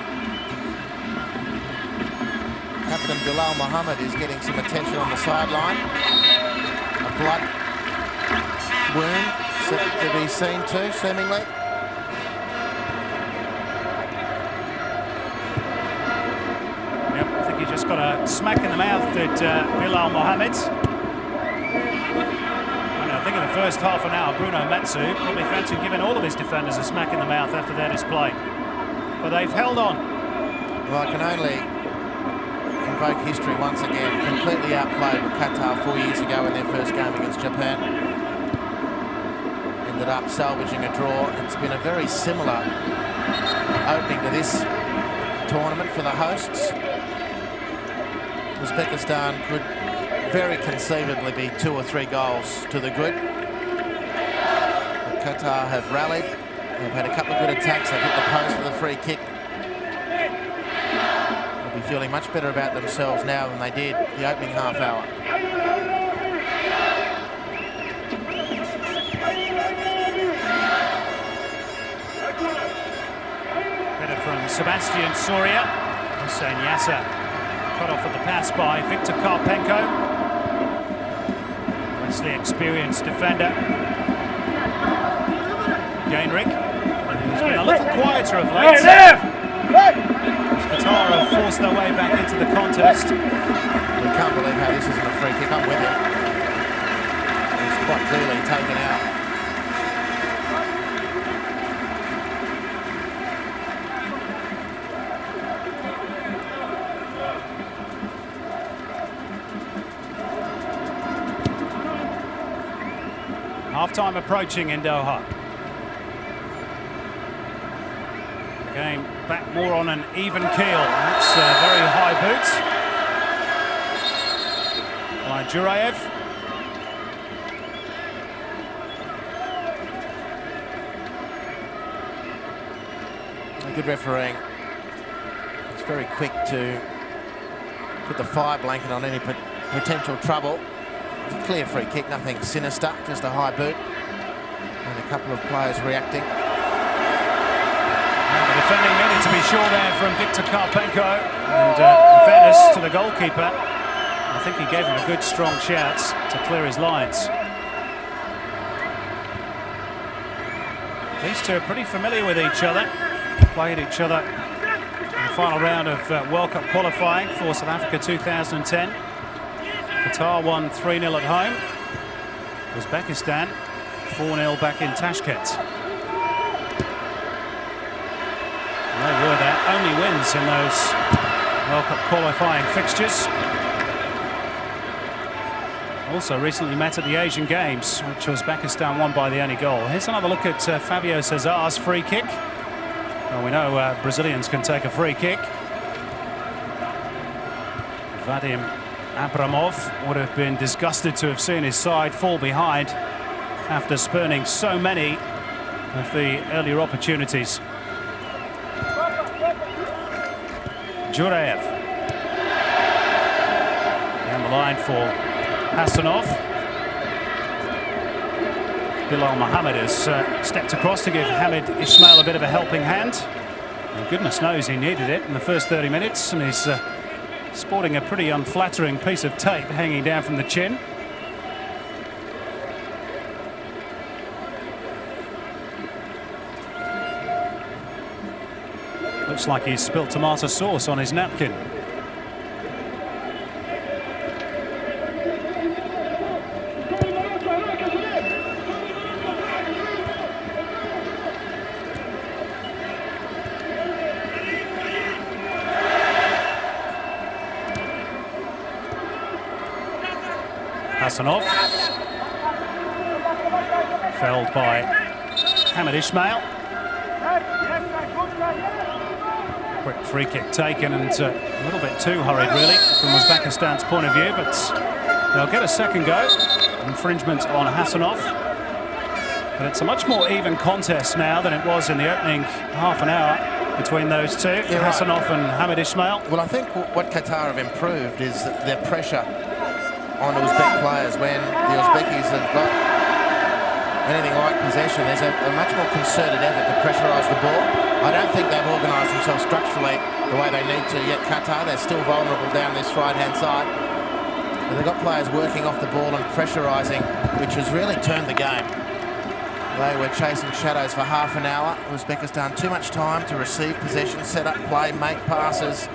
Captain Bilal Mohammed is getting some attention on the sideline. A blood wound to be seen too, seemingly. Yep, I think he just got a smack in the mouth at Bilal Mohammed. I think in the first half an hour, Bruno Matsu probably fancied giving all of his defenders a smack in the mouth after their display. But they've held on. Well, I can only invoke history once again. Completely outplayed with Qatar 4 years ago in their first game against Japan. Ended up salvaging a draw. It's been a very similar opening to this tournament for the hosts. Uzbekistan could very conceivably be 2 or 3 goals to the good. But Qatar have rallied. They've had a couple of good attacks. They've hit the post for the free kick. They'll be feeling much better about themselves now than they did the opening half hour. Better from Sebastian Soria. Hussein Yasser cut off at the pass by Viktor Karpenko. Nicely experienced defender. Gainrich. He's been a little quieter of late. Qatar have forced their way back into the contest. We can't believe how this isn't a free kick. I'm with you. It's quite clearly taken out. Half-time approaching in Doha. Game back more on an even keel. That's a very high boot by Jurayev. A good refereeing. It's very quick to put the fire blanket on any potential trouble. It's a clear free kick, nothing sinister, just a high boot. And a couple of players reacting. The defending needed to be sure there from Viktor Karpenko. And in fairness to the goalkeeper, I think he gave him a good strong shout to clear his lines. These two are pretty familiar with each other. Played each other in the final round of World Cup qualifying for South Africa 2010. Qatar won 3-0 at home. Uzbekistan 4-0 back in Tashkent. And they were their only wins in those World Cup qualifying fixtures. Also recently met at the Asian Games, which Uzbekistan won by the only goal. Here's another look at Fabio Cesar's free kick. Well, we know Brazilians can take a free kick. Vadim Abramov would have been disgusted to have seen his side fall behind after spurning so many of the earlier opportunities. Juraev. Down the line for Hasanov. Bilal Mohammed has stepped across to give Hamid Ismail a bit of a helping hand. And goodness knows he needed it in the first 30 minutes, and he's sporting a pretty unflattering piece of tape hanging down from the chin. Looks like he's spilt tomato sauce on his napkin. Hasanov. Felled by Hamid Ismail. Quick free kick taken, and a little bit too hurried really from Uzbekistan's point of view, but they'll get a second go. Infringement on Hasanov. But it's a much more even contest now than it was in the opening half an hour between those two, Hasanov and Hamid Ismail. Well, I think what Qatar have improved is their pressure on Uzbek players. When the Uzbekis have got anything like possession, there's a much more concerted effort to pressurise the ball. I don't think they've organised themselves structurally the way they need to yet. Qatar, they're still vulnerable down this right-hand side. But they've got players working off the ball and pressurising, which has really turned the game. They were chasing shadows for half an hour. Uzbekistan too much time to receive possession, set up play, make passes,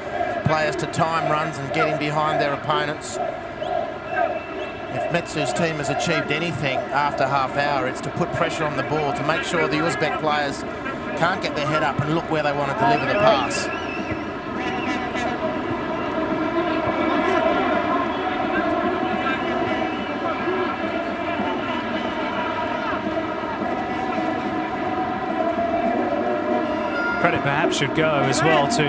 players to time runs and get in behind their opponents. If Metsu's team has achieved anything after half hour, it's to put pressure on the ball, to make sure the Uzbek players can't get their head up and look where they want to deliver the pass. Credit perhaps should go as well to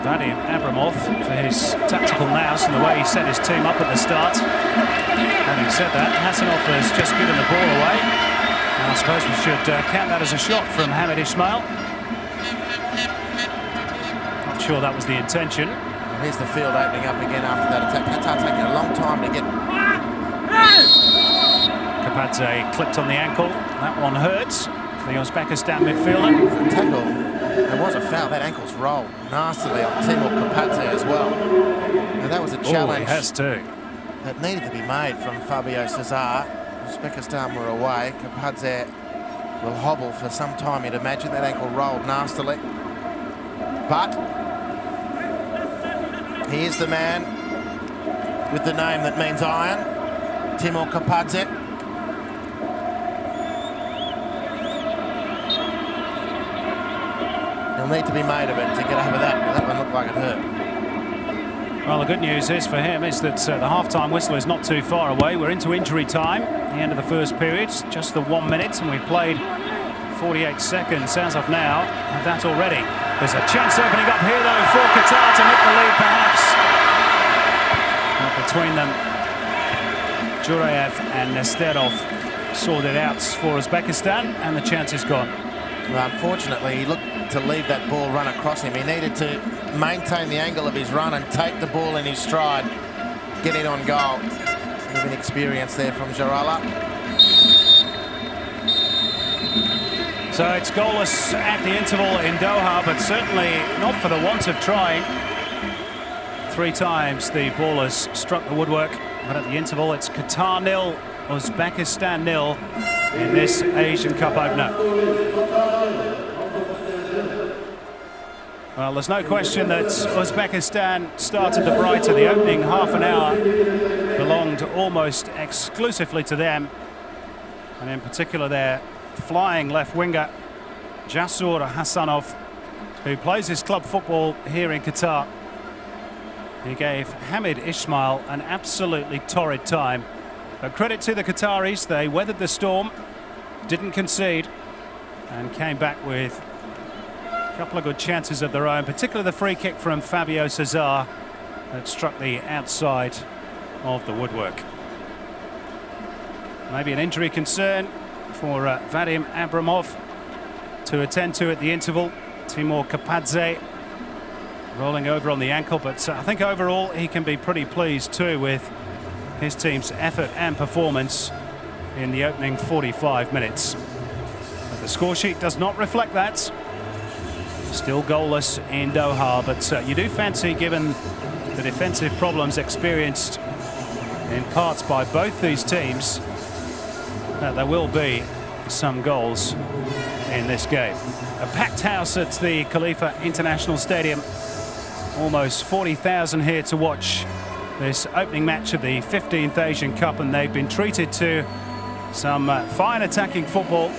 Vadim Abramov for his tactical nous and the way he set his team up at the start. Having said that, Hasanov has just given the ball away, and I suppose we should count that as a shot from Hamid Ismail. Not sure that was the intention. Here's the field opening up again after that attack. Qatar taking a long time to get... Kapadze clipped on the ankle. That one hurts for the Uzbekistan midfielder. Tackle. There was a foul. That ankle's rolled nastily on Timur Kapadze as well. Now that was a challenge. Oh, he has too. That needed to be made from Fabio Cesar. Uzbekistan were away. Kapadze will hobble for some time, you'd imagine. That ankle rolled nastily. But he is the man with the name that means iron, Timur Kapadze. He'll need to be made of it to get over that. That one looked like it hurt. Well, the good news is for him is that the half-time whistle is not too far away. We're into injury time, the end of the first period, just the 1 minute, and we've played 48 seconds as of now of that already. There's a chance opening up here, though, for Qatar to nick the lead, perhaps. Not between them, Juraev and Nesterov sorted out for Uzbekistan, and the chance is gone. Well, unfortunately, he looked to leave that ball run across him. He needed to maintain the angle of his run and take the ball in his stride, get it on goal. A bit of experience there from Jarala. So it's goalless at the interval in Doha, but certainly not for the want of trying. 3 times the ball has struck the woodwork, but at the interval it's Qatar 0, Uzbekistan 0 in this Asian Cup opener. Well, there's no question that Uzbekistan started the brighter. The opening half an hour belonged almost exclusively to them, and in particular their flying left winger Jasur Hasanov, who plays his club football here in Qatar. He gave Hamid Ismail an absolutely torrid time. But credit to the Qataris, they weathered the storm, didn't concede, and came back with a couple of good chances of their own, particularly the free kick from Fabio Cesar that struck the outside of the woodwork. Maybe an injury concern for Vadim Abramov to attend to at the interval. Timur Kapadze rolling over on the ankle, but I think overall he can be pretty pleased too with his team's effort and performance in the opening 45 minutes. But the score sheet does not reflect that. Still goalless in Doha, but you do fancy, given the defensive problems experienced in parts by both these teams, that there will be some goals in this game. A packed house at the Khalifa International Stadium. Almost 40,000 here to watch this opening match of the 15th Asian Cup, and they've been treated to some fine attacking football.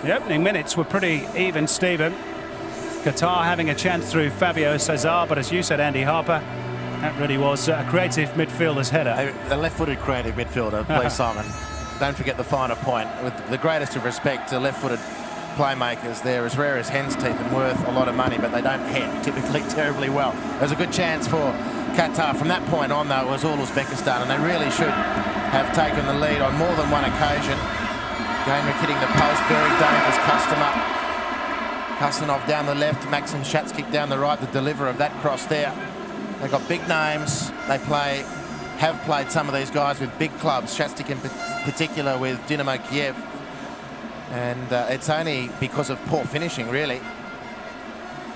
The opening minutes were pretty even, Stephen. Qatar having a chance through Fabio Cesar, but as you said, Andy Harper, that really was a creative midfielder's header. A left-footed creative midfielder, please, Simon. Don't forget the finer point. With the greatest of respect to left-footed playmakers, they're as rare as hen's teeth and worth a lot of money, but they don't head typically terribly well. There's a good chance for Qatar. From that point on, though, it was all Uzbekistan, and they really should have taken the lead on more than one occasion. Gainrich hitting the post, very dangerous customer. Kusanov down the left, Maxim Shatskik down the right, the deliverer of that cross there. They've got big names. They have played some of these guys with big clubs, Shatskik in particular with Dynamo Kiev. And it's only because of poor finishing, really,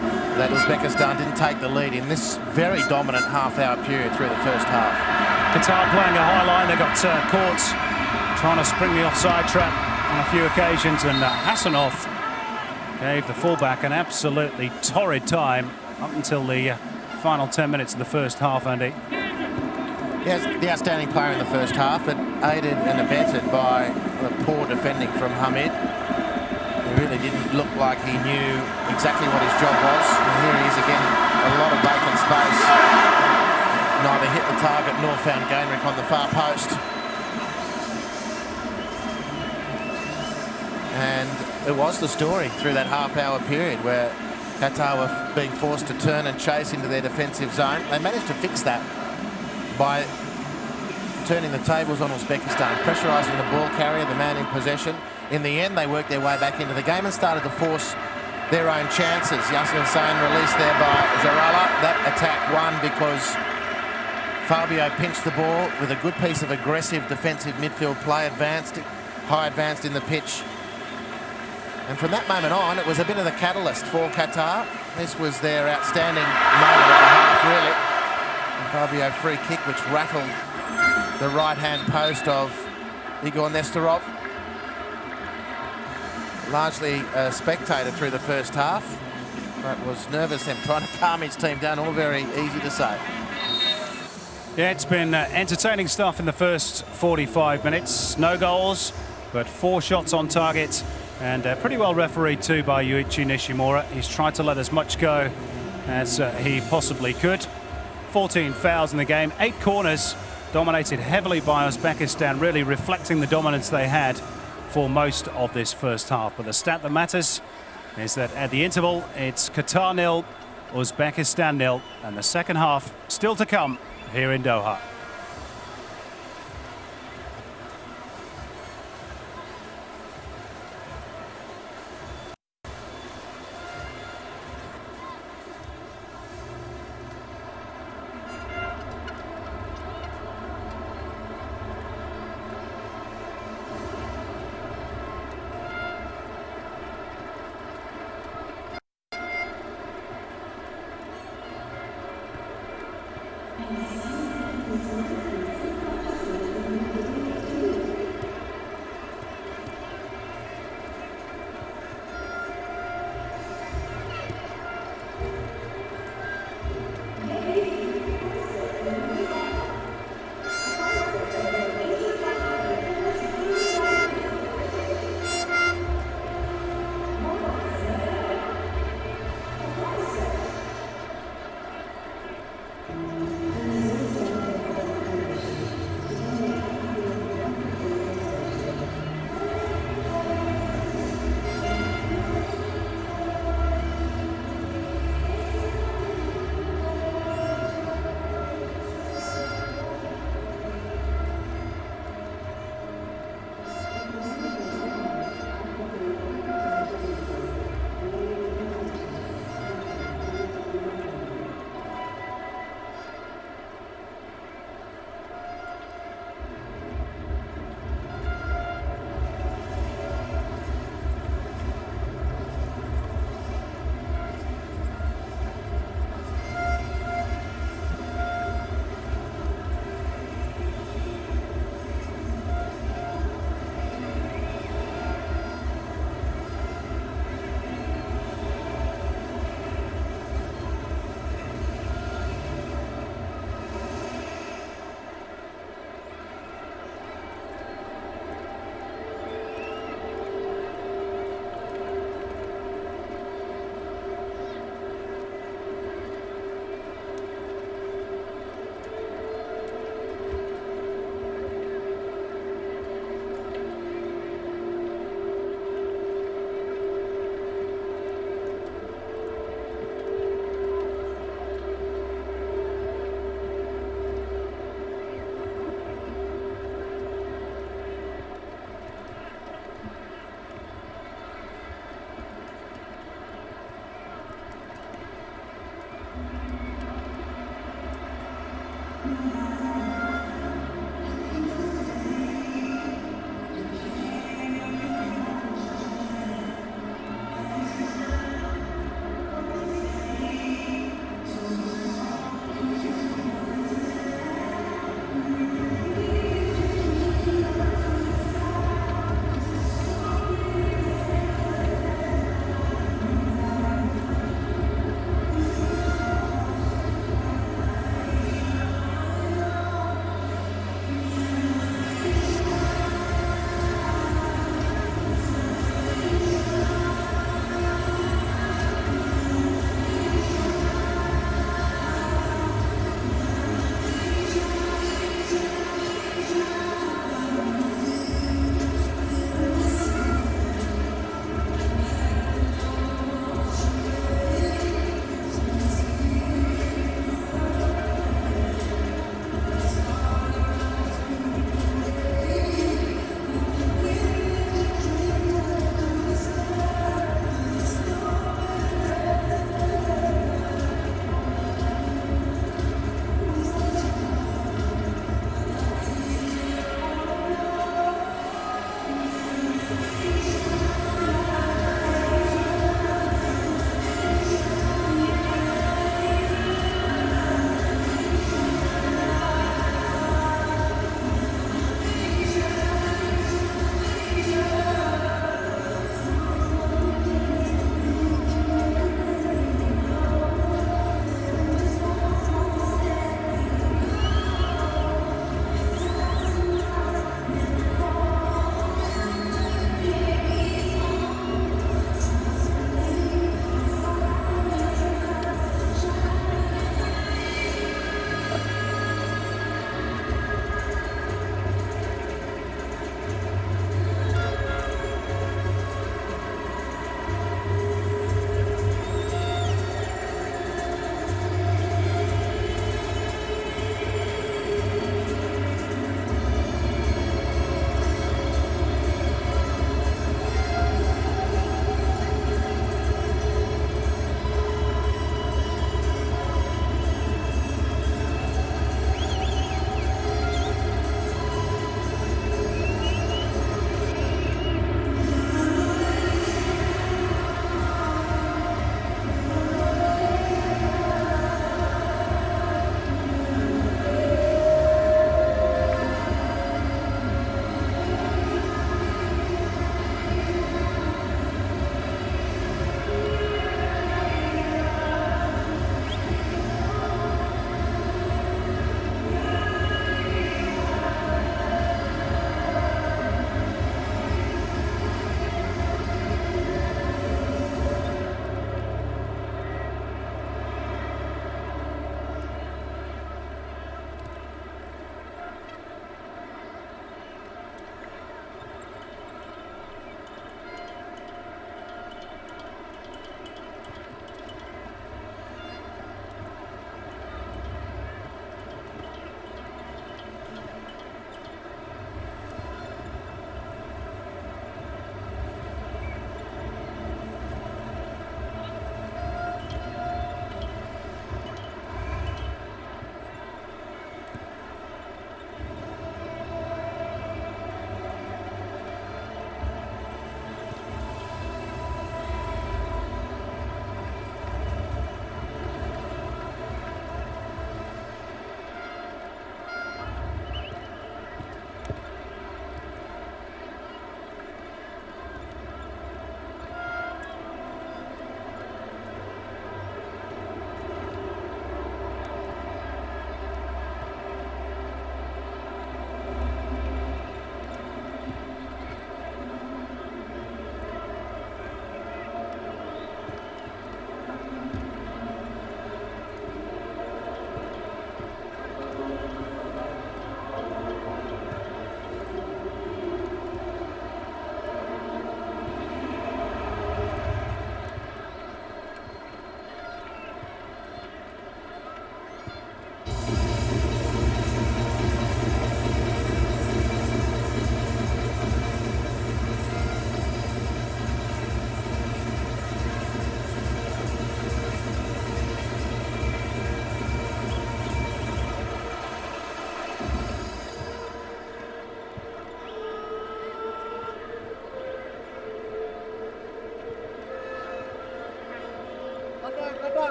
that Uzbekistan didn't take the lead in this very dominant half-hour period through the first half. Qatar playing a high line. They got caught trying to spring the offside trap on a few occasions, and Hasanov gave the fullback an absolutely torrid time up until the final 10 minutes of the first half, Andy. Yes, the outstanding player in the first half, but aided and abetted by the poor defending from Hamid. He really didn't look like he knew exactly what his job was. And here he is again, a lot of vacant space. Neither hit the target nor found Gainrich on the far post. And it was the story through that half-hour period where Qatar were being forced to turn and chase into their defensive zone. They managed to fix that by turning the tables on Uzbekistan, pressurising the ball carrier, the man in possession. In the end, they worked their way back into the game and started to force their own chances. Yasser Hussain released there by Zarala. That attack won because Fabio pinched the ball with a good piece of aggressive defensive midfield play, high advanced in the pitch. And from that moment on, it was a bit of the catalyst for Qatar. This was their outstanding moment of the half, really. And Fabio free kick, which rattled the right-hand post of Igor Nestorov. Largely a spectator through the first half, but was nervous and trying to calm his team down. All very easy to say. Yeah, it's been entertaining stuff in the first 45 minutes. No goals, but 4 shots on target. And pretty well refereed too by Yuichi Nishimura. He's tried to let as much go as he possibly could. 14 fouls in the game, 8 corners, dominated heavily by Uzbekistan, really reflecting the dominance they had for most of this first half. But the stat that matters is that at the interval, it's Qatar 0, Uzbekistan 0, and the second half still to come here in Doha.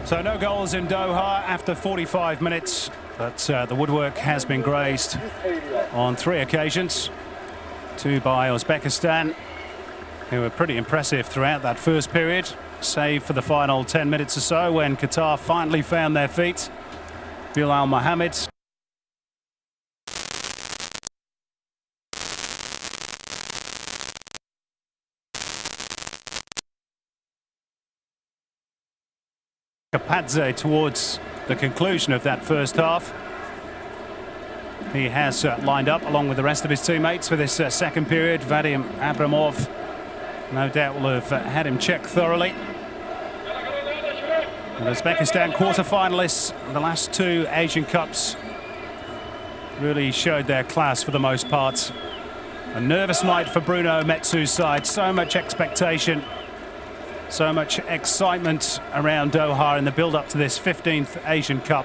So no goals in Doha after 45 minutes, but the woodwork has been grazed on 3 occasions. 2 by Uzbekistan, who were pretty impressive throughout that first period, save for the final 10 minutes or so when Qatar finally found their feet. Bilal Mohammed. Kapadze towards the conclusion of that first half. He has lined up along with the rest of his teammates for this second period. Vadim Abramov no doubt will have had him checked thoroughly. And Uzbekistan quarter-finalists in the last 2 Asian Cups really showed their class for the most part. A nervous night for Bruno Metsu's side. So much expectation. So much excitement around Doha in the build-up to this 15th Asian Cup.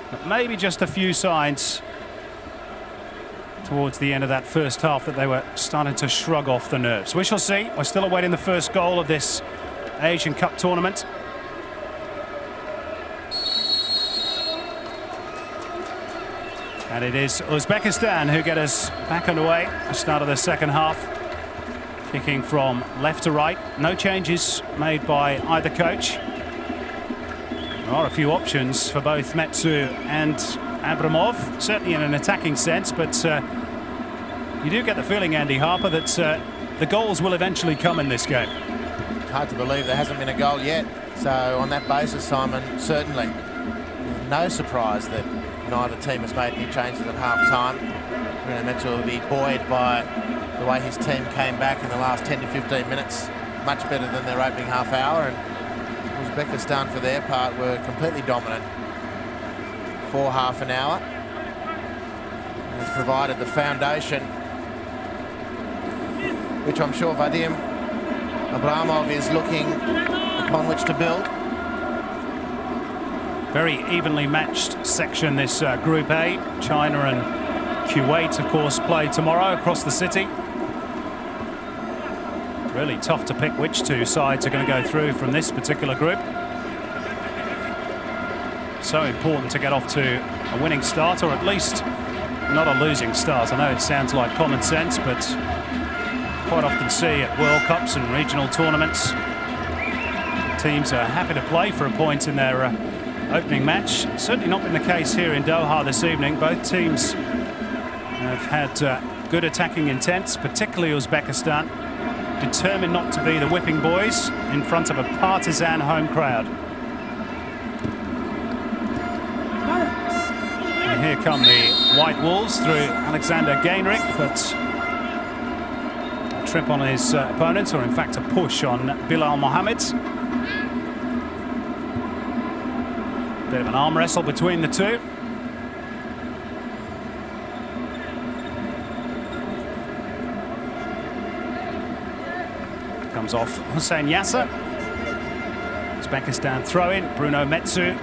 But maybe just a few signs towards the end of that first half that they were starting to shrug off the nerves. We shall see. We're still awaiting the first goal of this Asian Cup tournament. And it is Uzbekistan who get us back underway at the start of the second half. Kicking from left to right. No changes made by either coach. There are a few options for both Metsu and Abramov, certainly in an attacking sense, but you do get the feeling, Andy Harper, that the goals will eventually come in this game. It's hard to believe there hasn't been a goal yet. So on that basis, Simon, certainly no surprise that neither team has made any changes at half-time. Metsu will be buoyed by the way his team came back in the last 10 to 15 minutes, much better than their opening half hour, and Uzbekistan for their part were completely dominant for half an hour. And has provided the foundation, which I'm sure Vadim Abramov is looking upon which to build. Very evenly matched section, this Group A. China and Kuwait, of course, play tomorrow across the city. Really tough to pick which 2 sides are going to go through from this particular group. So important to get off to a winning start, or at least not a losing start. I know it sounds like common sense, but quite often see at World Cups and regional tournaments, teams are happy to play for a point in their opening match. Certainly not been the case here in Doha this evening. Both teams have had good attacking intents, particularly Uzbekistan, determined not to be the whipping boys in front of a partisan home crowd. And here come the White Wolves through Alexander Gainrich, but a trip on his opponent, or in fact a push on Bilal Mohammed. Bit of an arm wrestle between the two. Comes off Hussein Yasser. Uzbekistan throw in. Bruno Metsu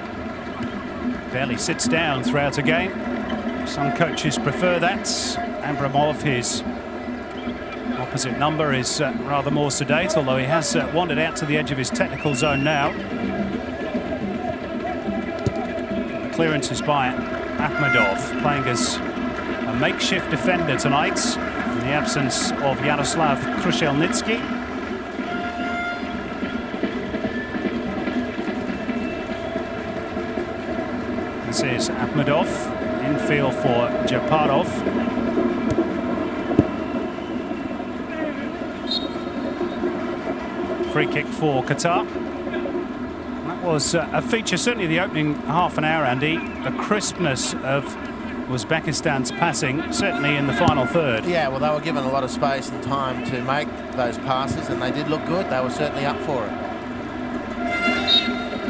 barely sits down throughout a game. Some coaches prefer that. Abramov is Opposite number is rather more sedate, although he has wandered out to the edge of his technical zone now. The clearance is by Akhmedov, playing as a makeshift defender tonight in the absence of Yaroslav Krushelnitsky. This is Akhmedov, infield for Japarov. Free kick for Qatar. That was a feature, certainly the opening half an hour, Andy. The crispness of Uzbekistan's passing, certainly in the final third. Yeah, well, they were given a lot of space and time to make those passes, and they did look good. They were certainly up for it.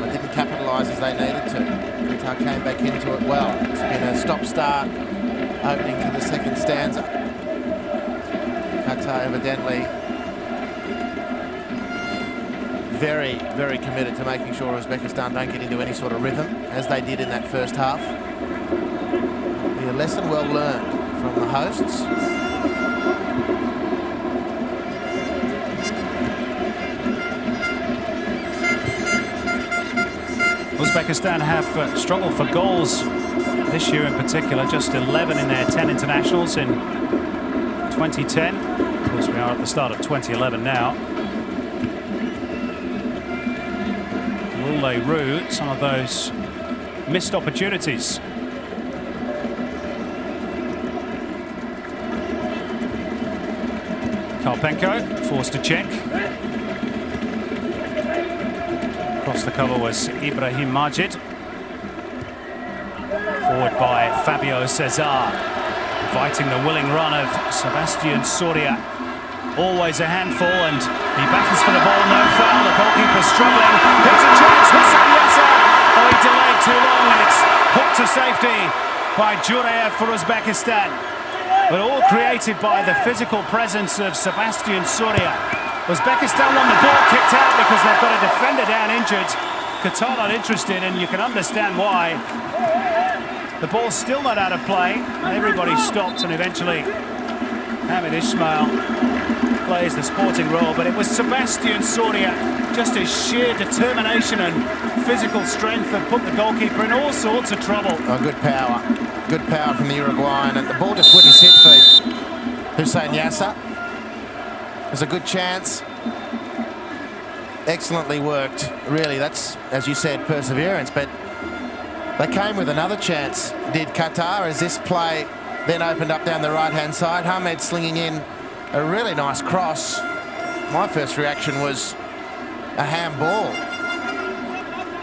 They didn't capitalise as they needed to. Qatar came back into it well. It's been a stop-start opening to the second stanza. Qatar evidently very, very committed to making sure Uzbekistan don't get into any sort of rhythm, as they did in that first half. A lesson well learned from the hosts. Uzbekistan have struggled for goals this year in particular, just 11 in their 10 internationals in 2010. Of course, we are at the start of 2011 now. Will they rue some of those missed opportunities? Karpenko forced to check. Across the cover was Ibrahim Majid. Forward by Fabio Cesar. Fighting the willing run of Sebastian Soria. Always a handful, and he battles for the ball. No foul. The goalkeeper struggling. Here's a chance. Hussein Yasser. Oh, he delayed too long, and it's hooked to safety by Jureyev for Uzbekistan. But all created by the physical presence of Sebastian Soria. Uzbekistan want the ball kicked out because they've got a defender down injured. Qatar not interested, and you can understand why. The ball's still not out of play. Everybody stopped, and eventually Hamid Ismail plays the sporting role. But it was Sebastian Soria, just his sheer determination and physical strength that put the goalkeeper in all sorts of trouble. Oh, good power. Good power from the Uruguayan, and the ball just wouldn't sit for Hussein Yasser. There's a good chance. Excellently worked. Really, that's, as you said, perseverance. But they came with another chance, did Qatar, as this play then opened up down the right-hand side. Hamed slinging in a really nice cross. My first reaction was a handball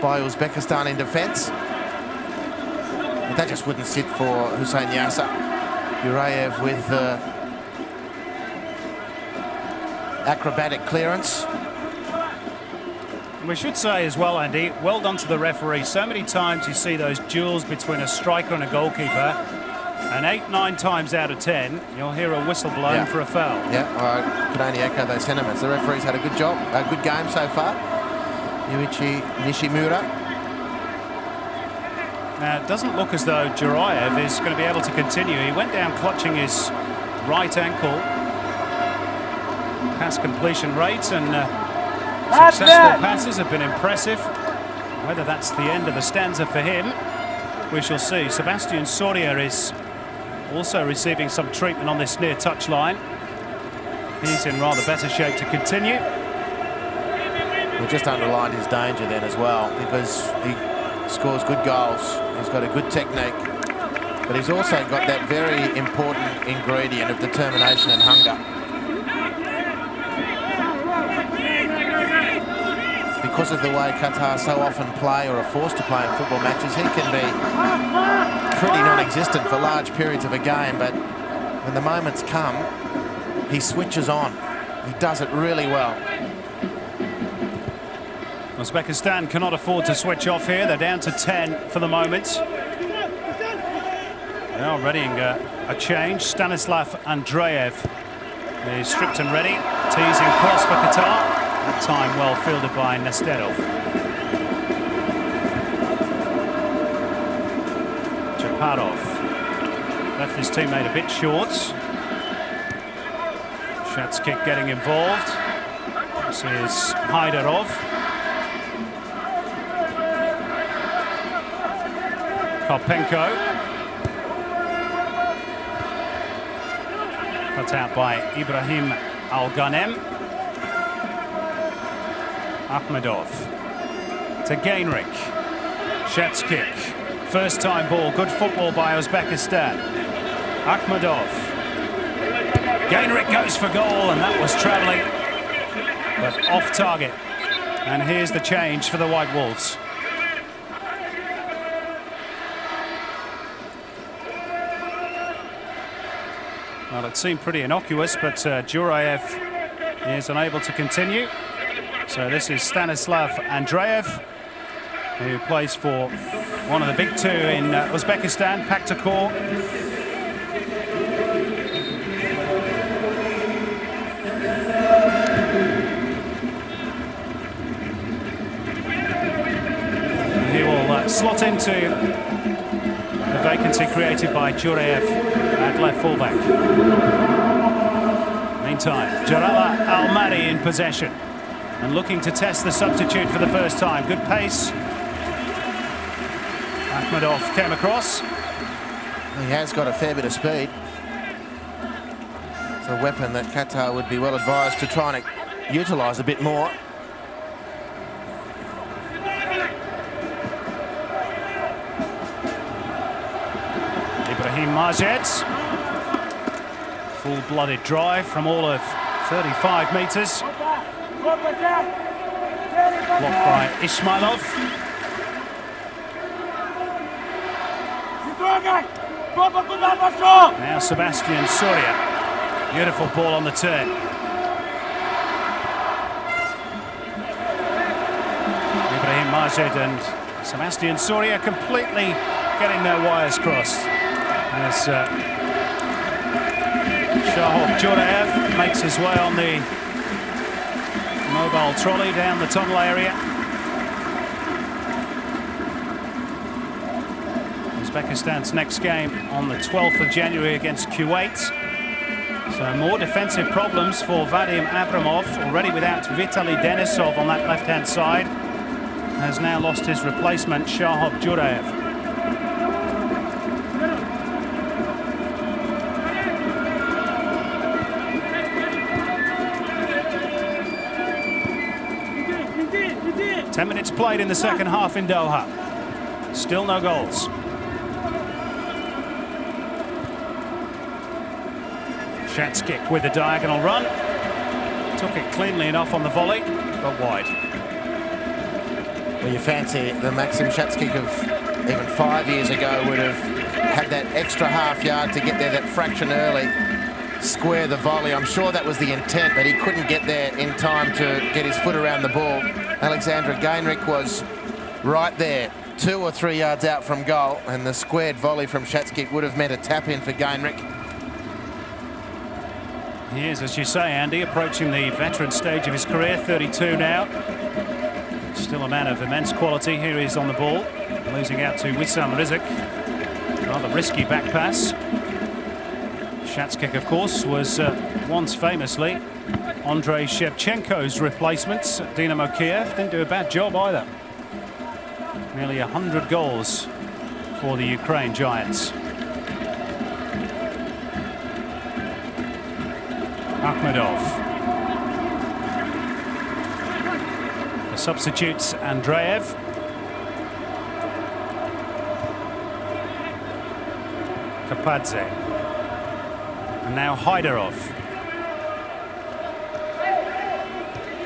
by Uzbekistan in defence. But that just wouldn't sit for Hussein Yasser. Jureyev with acrobatic clearance. We should say as well, Andy, well done to the referee. So many times you see those duels between a striker and a goalkeeper, and 8-9 times out of 10, you'll hear a whistle blown for a foul. Yeah, I could only echo those sentiments. The referee's had a good job, a good game so far. Yuichi Nishimura. Now, it doesn't look as though Jureyev is going to be able to continue. He went down clutching his right ankle. Pass completion rates and successful passes have been impressive. Whether that's the end of the stanza for him, we shall see. Sebastian Soria is also receiving some treatment on this near touchline. He's in rather better shape to continue. We just underlined his danger then as well, because he scores good goals. He's got a good technique, but he's also got that very important ingredient of determination and hunger. Because of the way Qatar so often play or are forced to play in football matches, he can be pretty non-existent for large periods of a game, but when the moments come, he switches on. He does it really well. Uzbekistan cannot afford to switch off here. They're down to 10 for the moment. Now readying a change. Stanislav Andreev is stripped and ready. Teasing cross for Qatar. That time well fielded by Nestedov. Japarov left his teammate a bit short. Shatskik getting involved. This is Hyderov. Karpenko. Cut out by Ibrahim Al-Ghanem. Akhmedov to Gainrich. Shatskik. First time ball. Good football by Uzbekistan. Akhmedov. Gainrich goes for goal, and that was travelling, but off target. And here's the change for the White Wolves. Well, it seemed pretty innocuous, but Juraev is unable to continue. So this is Stanislav Andreev, who plays for one of the big two in Uzbekistan, Paktakor. He will slot into the vacancy created by Juraev at left fullback. Meantime, Jalala Almari in possession and looking to test the substitute for the first time. Good pace. Akhmedov came across. He has got a fair bit of speed. It's a weapon that Qatar would be well advised to try and utilise a bit more. Ibrahim Majed. Full-blooded drive from all of 35 metres. Blocked by Ismailov. Now Sebastian Soria. Beautiful ball on the turn. Ibrahim Majed and Sebastian Soria completely getting their wires crossed. As Shahab Juraev makes his way on the mobile trolley down the tunnel area. Uzbekistan's next game on the 12th of January against Kuwait. So more defensive problems for Vadim Abramov, already without Vitaly Denisov on that left-hand side. Has now lost his replacement, Shahab Juraev. Ten minutes played in the second half in Doha. Still no goals. Shatskik with the diagonal run. Took it cleanly enough on the volley, but wide. Well, you fancy the Maxim Shatskik of even 5 years ago would have had that extra half yard to get there that fraction early, square the volley. I'm sure that was the intent, but he couldn't get there in time to get his foot around the ball. Alexander Gainrich was right there, 2 or 3 yards out from goal, and the squared volley from Shatskik would have meant a tap-in for Gainrich. He is, as you say, Andy, approaching the veteran stage of his career, 32 now. Still a man of immense quality. Here he is on the ball, losing out to Wissam Rizk. Rather risky back pass. Shatskik, of course, was once famously Andrei Shevchenko's replacement at Dynamo Kiev. Didn't do a bad job either. Nearly 100 goals for the Ukraine Giants. Akhmedov. The substitutes, Andreev. Kapadze. And now Hyderov.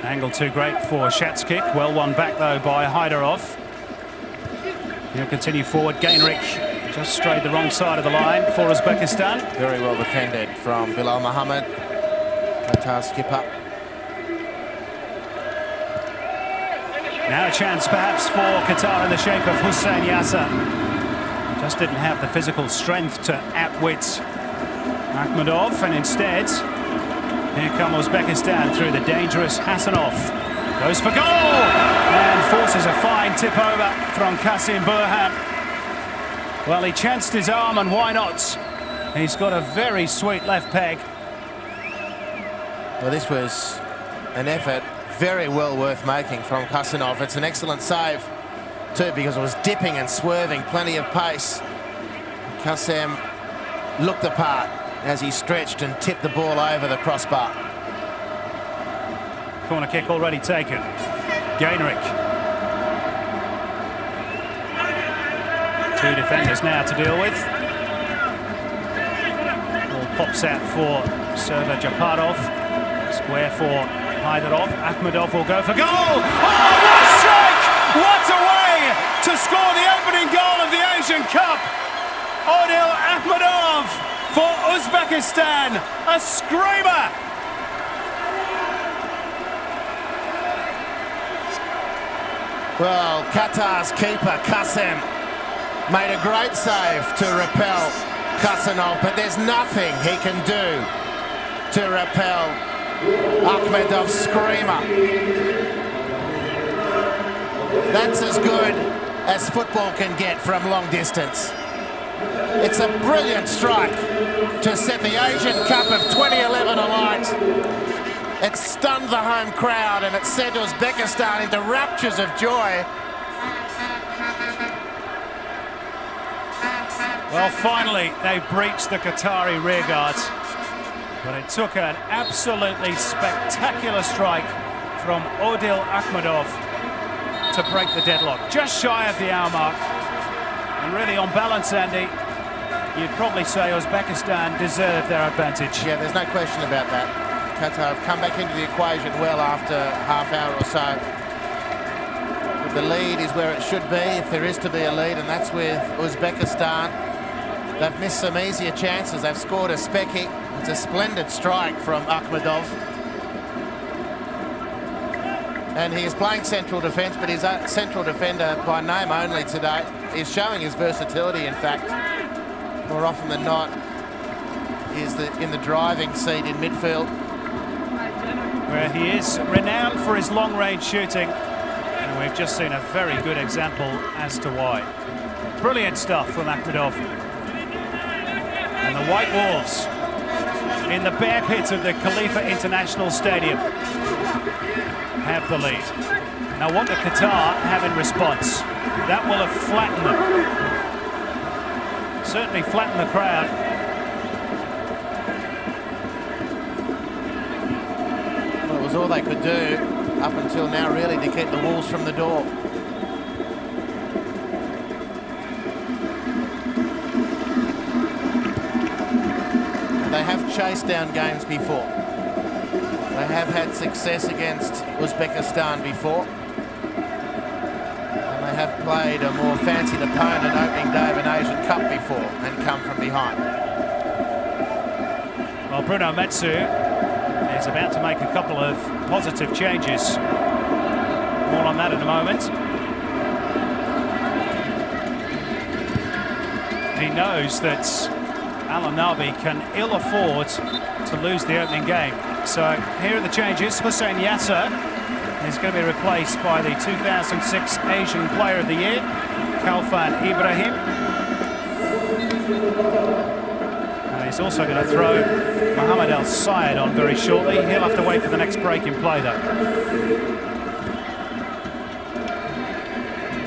Angle too great for Shatskik. Well won back though by Hyderov. He'll continue forward. Gainrich just strayed the wrong side of the line for Uzbekistan. Very well defended from Bilal Mohammed, Qatar skipper. Now a chance perhaps for Qatar in the shape of Hussein Yasser. Just didn't have the physical strength to outwit Akhmedov, and instead here come Uzbekistan through the dangerous Hasanov. Goes for goal and forces a fine tip over from Kasim Burhan. Well, he chanced his arm, and why not? He's got a very sweet left peg. Well, this was an effort very well worth making from Kasanov. It's an excellent save too, because it was dipping and swerving, plenty of pace. Kasem looked the part as he stretched and tipped the ball over the crossbar. Corner kick already taken. Gainrich. Two defenders now to deal with. Ball pops out for Server Japarov. Square for Hyderov. Akhmedov will go for goal. Oh, what a strike! What a way to score the opening goal of the Asian Cup. Odil Akhmedov for Uzbekistan. A screamer. Well, Qatar's keeper, Kasem, made a great save to repel Kasanov, but there's nothing he can do to repel Akhmedov's screamer. That's as good as football can get from long distance. It's a brilliant strike to set the Asian Cup of 2011 alight. It stunned the home crowd and it sent Uzbekistan into raptures of joy. Well, finally, they've breached the Qatari rearguards. But it took an absolutely spectacular strike from Odil Akhmedov to break the deadlock. Just shy of the hour mark. And really, on balance, Andy, you'd probably say Uzbekistan deserved their advantage. Yeah, there's no question about that. Qatar have come back into the equation well after half hour or so. But the lead is where it should be, if there is to be a lead, and that's with Uzbekistan. They've missed some easier chances. They've scored a specky. It's a splendid strike from Akhmedov. And he is playing central defence, but he's a central defender by name only today. He's showing his versatility, in fact. More often than not, he's in the driving seat in midfield, where he is renowned for his long-range shooting, and we've just seen a very good example as to why. Brilliant stuff from Akhmedov. And the White Wolves in the bear pit of the Khalifa International Stadium have the lead. Now what do Qatar have in response? That will have flattened them. Certainly flattened the crowd. Well, it was all they could do up until now, really, to keep the Wolves from the door. They have chased down games before. They have had success against Uzbekistan before. And they have played a more fancied opponent opening day of an Asian Cup before and come from behind. Well, Bruno Metsu is about to make a couple of positive changes. More on that in a moment. He knows that Al Nabi can ill afford to lose the opening game. So here are the changes. Hussein Yasser is going to be replaced by the 2006 Asian Player of the Year, Kalfan Ibrahim. And he's also going to throw Mohamed El Sayed on very shortly. He'll have to wait for the next break in play, though.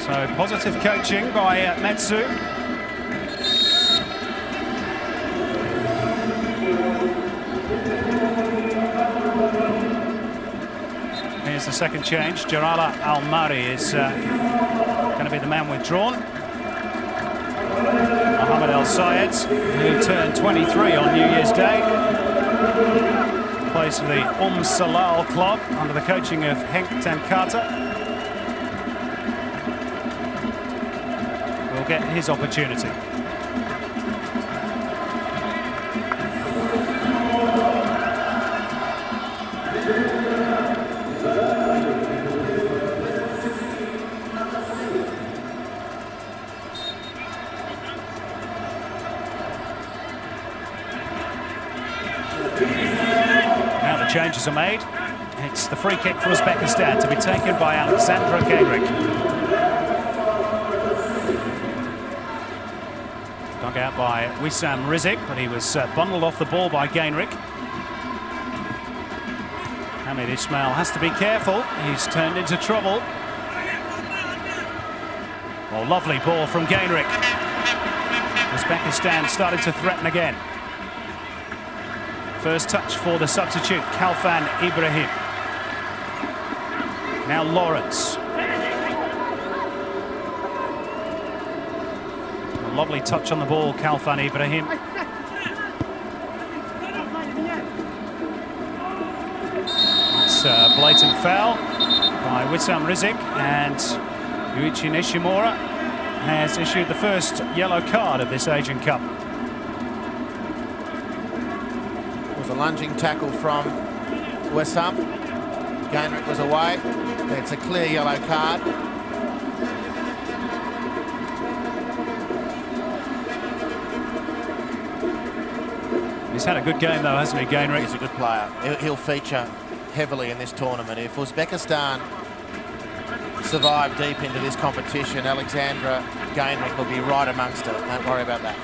So positive coaching by Metsu. Here's the second change. Jarala Al-Mari is going to be the man withdrawn. Mohamed El Sayed, who turned 23 on New Year's Day, plays for the Salal club under the coaching of Henk ten Kate. Will get his opportunity. Now the changes are made. It's the free kick for Uzbekistan to be taken by Alexandra Gainrich. Dug out by Wissam Rizik, but he was bundled off the ball by Gainrich. Hamid Ismail has to be careful. He's turned into trouble. Oh, lovely ball from Gainrich. Uzbekistan starting to threaten again. First touch for the substitute, Kalfan Ibrahim. Now Lawrence. A lovely touch on the ball, Kalfan Ibrahim. It's a blatant foul by Wissam Rizk, and Yuichi Nishimura has issued the first yellow card of this Asian Cup. It was a lunging tackle from Wissam. Gainrich was away. It's a clear yellow card. He's had a good game though, hasn't he, Gainrich? He's a good player. He'll feature heavily in this tournament. If Uzbekistan survive deep into this competition, Alexandra Gainrich will be right amongst it. Don't worry about that.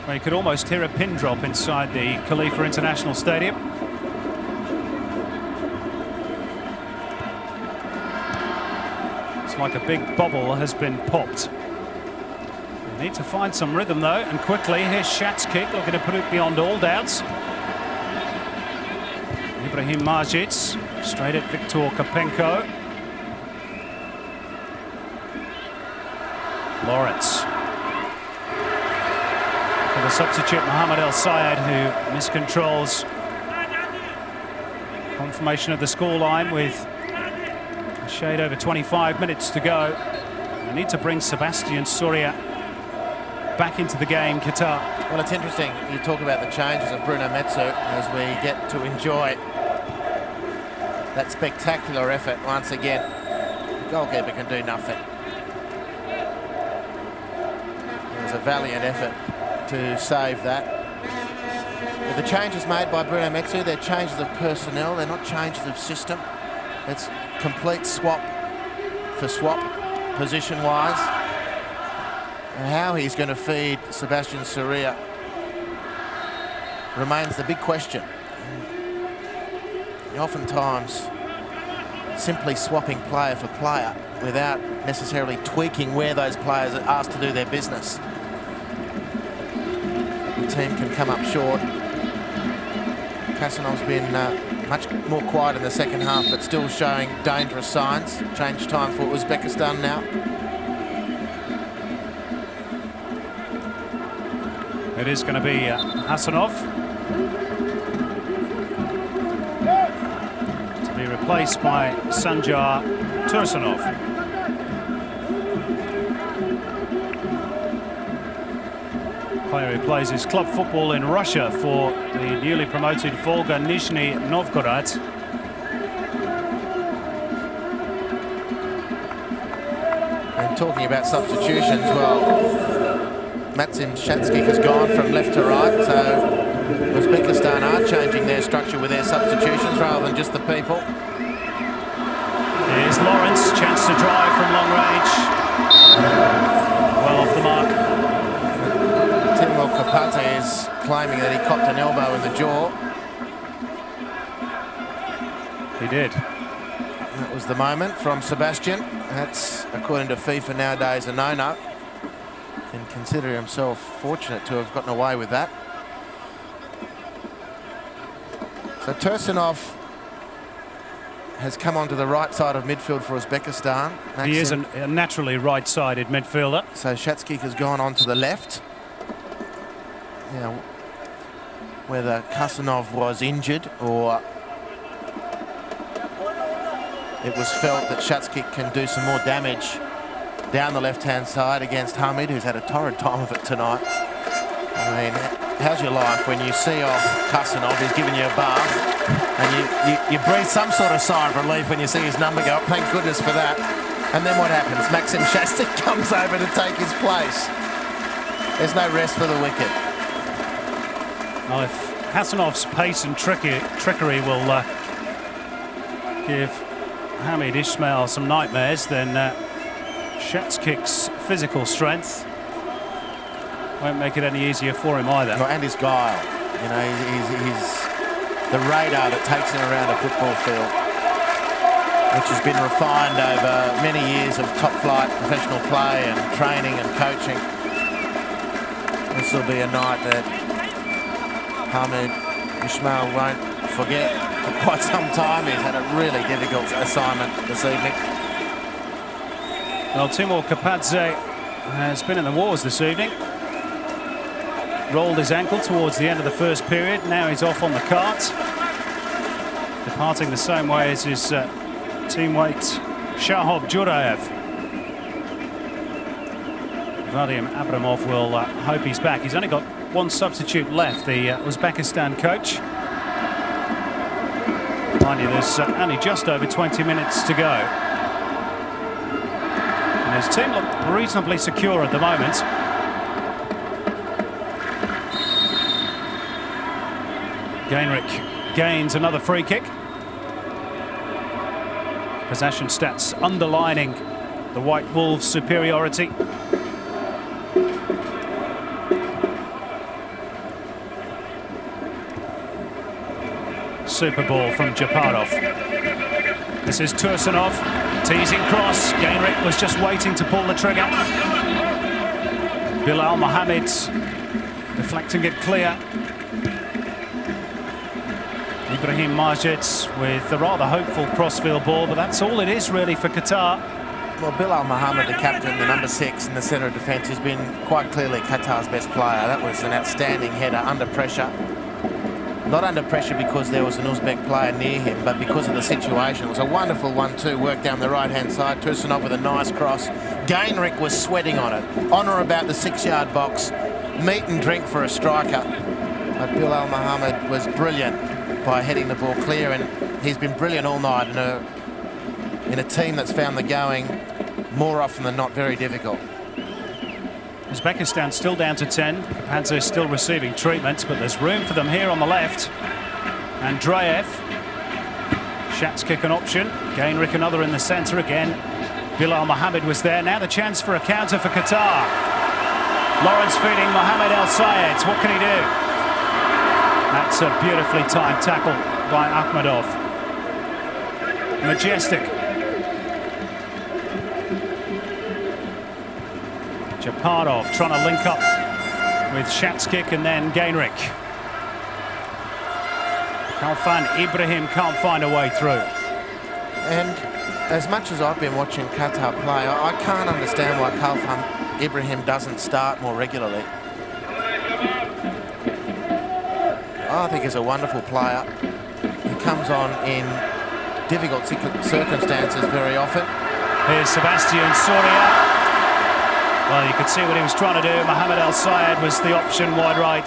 Well, you could almost hear a pin drop inside the Khalifa International Stadium. It's like a big bubble has been popped. They need to find some rhythm though, and quickly. Here's Shatskik looking to put it beyond all doubts. Ibrahim Majid straight at Viktor Kopenko. Lawrence. For the substitute, Mohamed El Sayed, who miscontrols. Confirmation of the scoreline with a shade over 25 minutes to go. They need to bring Sebastian Soria back into the game, Qatar. Well, it's interesting. You talk about the changes of Bruno Metsu as we get to enjoy that spectacular effort once again. The goalkeeper can do nothing. It was a valiant effort to save that. But the changes made by Bruno Metsu, they're changes of personnel, they're not changes of system. It's complete swap for swap, position-wise. And how he's going to feed Sebastian Soria remains the big question. And oftentimes, simply swapping player for player without necessarily tweaking where those players are asked to do their business, the team can come up short. Kasanov's been much more quiet in the second half, but still showing dangerous signs. Change time for Uzbekistan now. It is going to be Hasanov to be replaced by Sanjar Tursunov. Player who plays his club football in Russia for the newly promoted Volga Nizhny Novgorod. And talking about substitutions, well, Maxim Shatskik has gone from left to right, so Uzbekistan are changing their structure with their substitutions rather than just the people. Here's Lawrence, chance to drive from long range. Well off the mark. Timur Kapate is claiming that he copped an elbow in the jaw. He did. That was the moment from Sebastian. That's, according to FIFA nowadays, a no-no. Can consider himself fortunate to have gotten away with that. So Tursunov has come onto the right side of midfield for Uzbekistan. He is a naturally right-sided midfielder. So Shatskik has gone onto the left. Now, whether Kasanov was injured or it was felt that Shatskik can do some more damage down the left-hand side against Hamid, who's had a torrid time of it tonight. I mean, how's your life when you see off Kasanov, who's giving you a bath, and you breathe some sort of sigh of relief when you see his number go up? Thank goodness for that. And then what happens? Maxim Shatskik comes over to take his place. There's no rest for the wicked. Well, if Hasanov's pace and trickery will give Hamid Ismail some nightmares, then Shatskik's physical strength won't make it any easier for him either. Well, and his guile. You know, he's the radar that takes him around a football field, which has been refined over many years of top-flight professional play and training and coaching. This will be a night that Hamid Ismail won't forget for quite some time. He's had a really difficult assignment this evening. Well, Timur Kapadze has been in the wars this evening. Rolled his ankle towards the end of the first period. Now he's off on the cart, departing the same way as his teammate Shahab Jurayev. Vadim Abramov will hope he's back. He's only got one substitute left, the Uzbekistan coach. Mind you, there's only just over 20 minutes to go. And his team look reasonably secure at the moment. Gainrich gains another free kick. Possession stats underlining the White Wolves' superiority. Super ball from Japarov. This is Tursunov, teasing cross. Gainrich was just waiting to pull the trigger. Bilal Mohammed deflecting it clear. Ibrahim Majid with a rather hopeful crossfield ball, but that's all it is really for Qatar. Well, Bilal Mohammed, the captain, the number 6 in the centre of defence, has been quite clearly Qatar's best player. That was an outstanding header under pressure. Not under pressure because there was an Uzbek player near him, but because of the situation. It was a wonderful 1-2 work down the right-hand side. Tursunov with a nice cross. Gainrich was sweating on it. On or about the 6-yard box. Meat and drink for a striker. But Bilal Mohammed was brilliant by heading the ball clear, and he's been brilliant all night in a team that's found the going more often than not very difficult. Uzbekistan still down to 10. Kapadze still receiving treatment, but there's room for them here on the left. Andreev. Shatskik an option. Gainrich another in the centre again. Bilal Mohammed was there. Now the chance for a counter for Qatar. Lawrence feeding Mohammed El Sayed. What can he do? That's a beautifully timed tackle by Akhmedov. Majestic. Japarov trying to link up with Shatskik and then Gainrich. Kalfan Ibrahim can't find a way through. And as much as I've been watching Qatar play, I can't understand why Kalfan Ibrahim doesn't start more regularly. I think he's a wonderful player. He comes on in difficult circumstances very often. Here's Sebastian Soria. Well, you could see what he was trying to do. Mohammed El Sayed was the option wide right.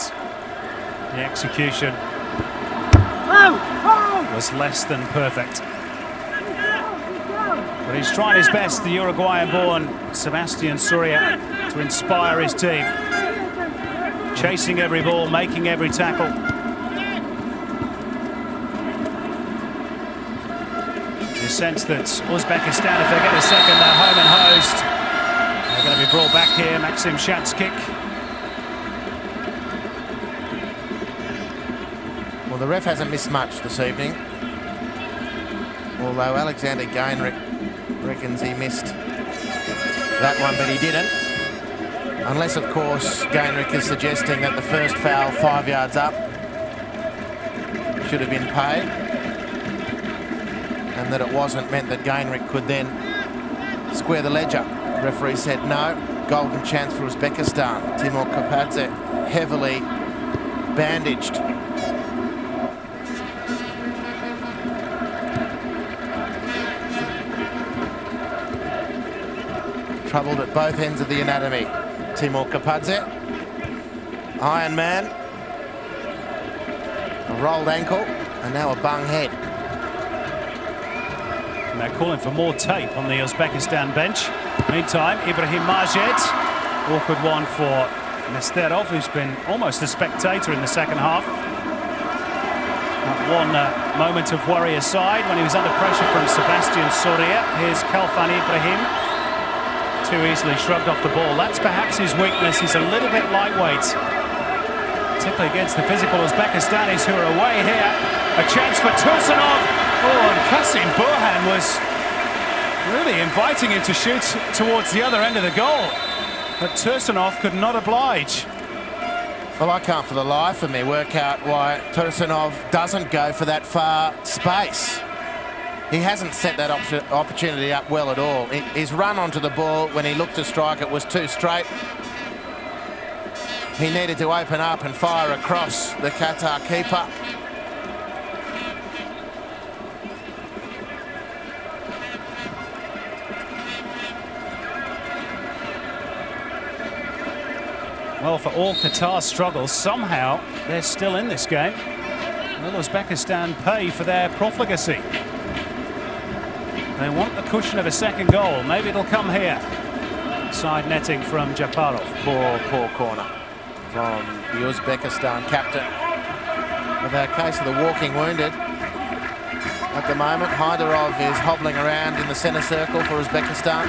The execution was less than perfect. But he's trying his best, the Uruguayan-born Sebastian Soria, to inspire his team. Chasing every ball, making every tackle. The sense that Uzbekistan, if they get a second, they're home and host. They're going to be brought back here. Maxim Shatskik. Well, the ref hasn't missed much this evening, although Alexander Gainrich reckons he missed that one, but he didn't. Unless, of course, Gainrich is suggesting that the first foul 5 yards up should have been paid, and that it wasn't, meant that Gainrich could then square the ledger. The referee said no. Golden chance for Uzbekistan. Timur Kapadze heavily bandaged. Troubled at both ends of the anatomy. Timur Kapadze. Iron Man. A rolled ankle and now a bung head. And they're calling for more tape on the Uzbekistan bench. Meantime, Ibrahim Majid. Awkward one for Nesterov, who's been almost a spectator in the second half. One moment of worry aside when he was under pressure from Sebastian Soria. Here's Kalfan Ibrahim. too easily shrugged off the ball. That's perhaps his weakness. He's a little bit lightweight, particularly against the physical Uzbekistanis who are away here. A chance for Tursunov. Oh, and Kasim Burhan was really inviting him to shoot towards the other end of the goal. But Tursunov could not oblige. Well, I can't for the life of me work out why Tursunov doesn't go for that far space. He hasn't set that opportunity up well at all. His run onto the ball when he looked to strike it was too straight. He needed to open up and fire across the Qatar keeper. Well, for all Qatar's struggles, somehow they're still in this game. Will Uzbekistan pay for their profligacy? They want the cushion of a second goal. Maybe it'll come here. Side netting from Japarov. Poor corner from the Uzbekistan captain. With a case of the walking wounded at the moment. Hyderov is hobbling around in the centre circle for Uzbekistan.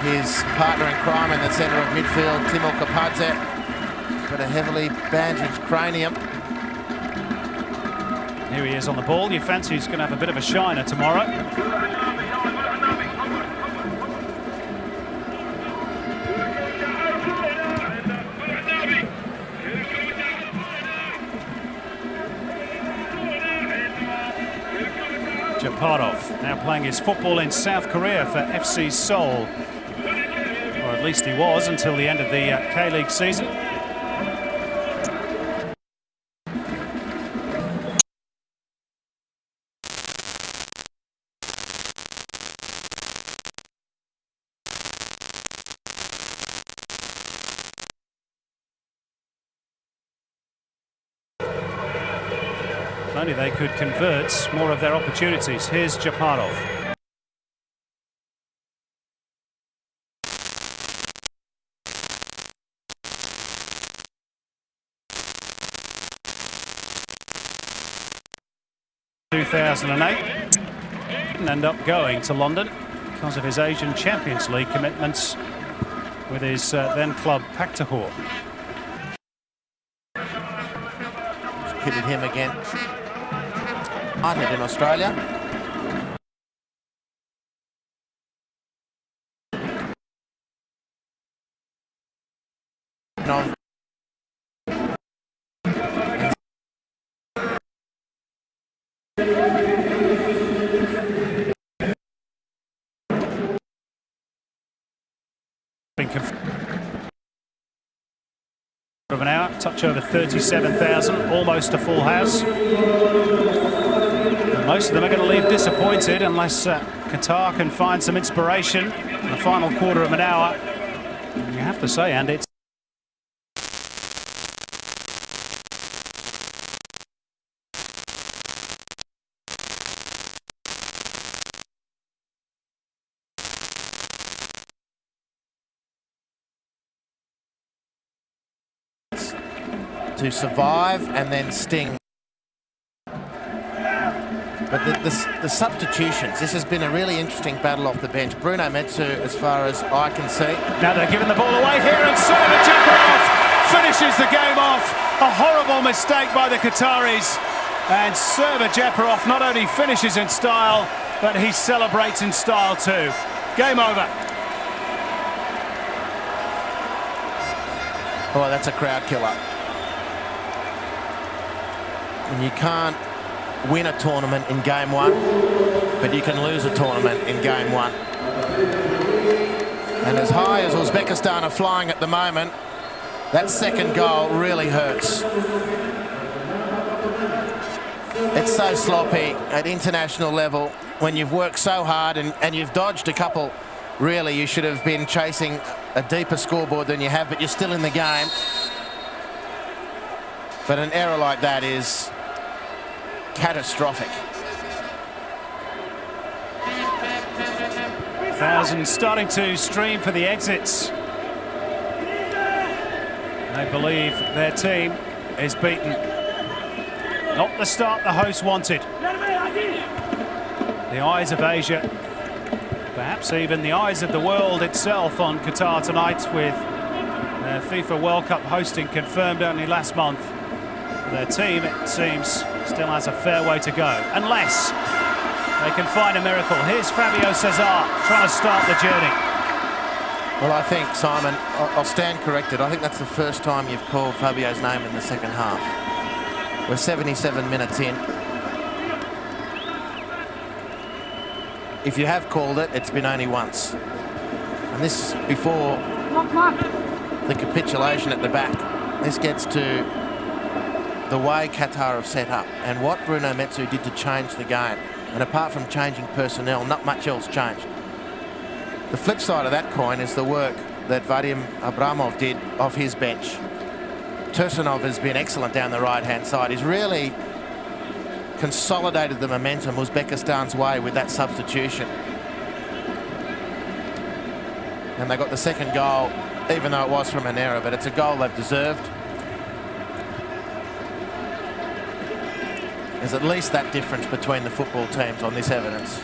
His partner in crime in the centre of midfield, Timur Kapadze, got a heavily bandaged cranium. Here he is on the ball. You fancy he's going to have a bit of a shiner tomorrow. Japarov now playing his football in South Korea for FC Seoul. Or at least he was until the end of the K-League season. If only they could convert more of their opportunities. Here's Japarov. Didn't end up going to London because of his Asian Champions League commitments with his then club Paktahor. Pitted him again. United in Australia. No. Of an hour, touch over 37,000, almost a full house. And most of them are going to leave disappointed unless Qatar can find some inspiration in the final quarter of an hour. And you have to say, Andy, it's to survive and then sting. But the substitutions, this has been a really interesting battle off the bench. Bruno Metsu, as far as I can see. Now they're giving the ball away here, and Japarov finishes the game off. A horrible mistake by the Qataris. And Japarov not only finishes in style, but he celebrates in style too. Game over. Oh, that's a crowd killer. And you can't win a tournament in game one, but you can lose a tournament in game one. And as high as Uzbekistan are flying at the moment, that second goal really hurts. It's so sloppy at international level when you've worked so hard and you've dodged a couple. Really, you should have been chasing a deeper scoreboard than you have, but you're still in the game. But an error like that is catastrophic. Thousands starting to stream for the exits. They believe their team is beaten. Not the start the hosts wanted. The eyes of Asia Perhaps even the eyes of the world itself on Qatar tonight, with their FIFA World Cup hosting confirmed only last month. Their team, it seems, still has a fair way to go, unless they can find a miracle. Here's Fabio Cesar trying to start the journey. Well, I think, Simon, I'll stand corrected. I think that's the first time you've called Fabio's name in the second half. We're 77 minutes in. If you have called it, it's been only once. And this before the capitulation at the back. This gets to the way Qatar have set up and what Bruno Metsu did to change the game. And apart from changing personnel, not much else changed. The flip side of that coin is the work that Vadim Abramov did off his bench. Tursunov has been excellent down the right-hand side. He's really consolidated the momentum Uzbekistan's way with that substitution. And they got the second goal, even though it was from an error, but it's a goal they've deserved. There's at least that difference between the football teams on this evidence.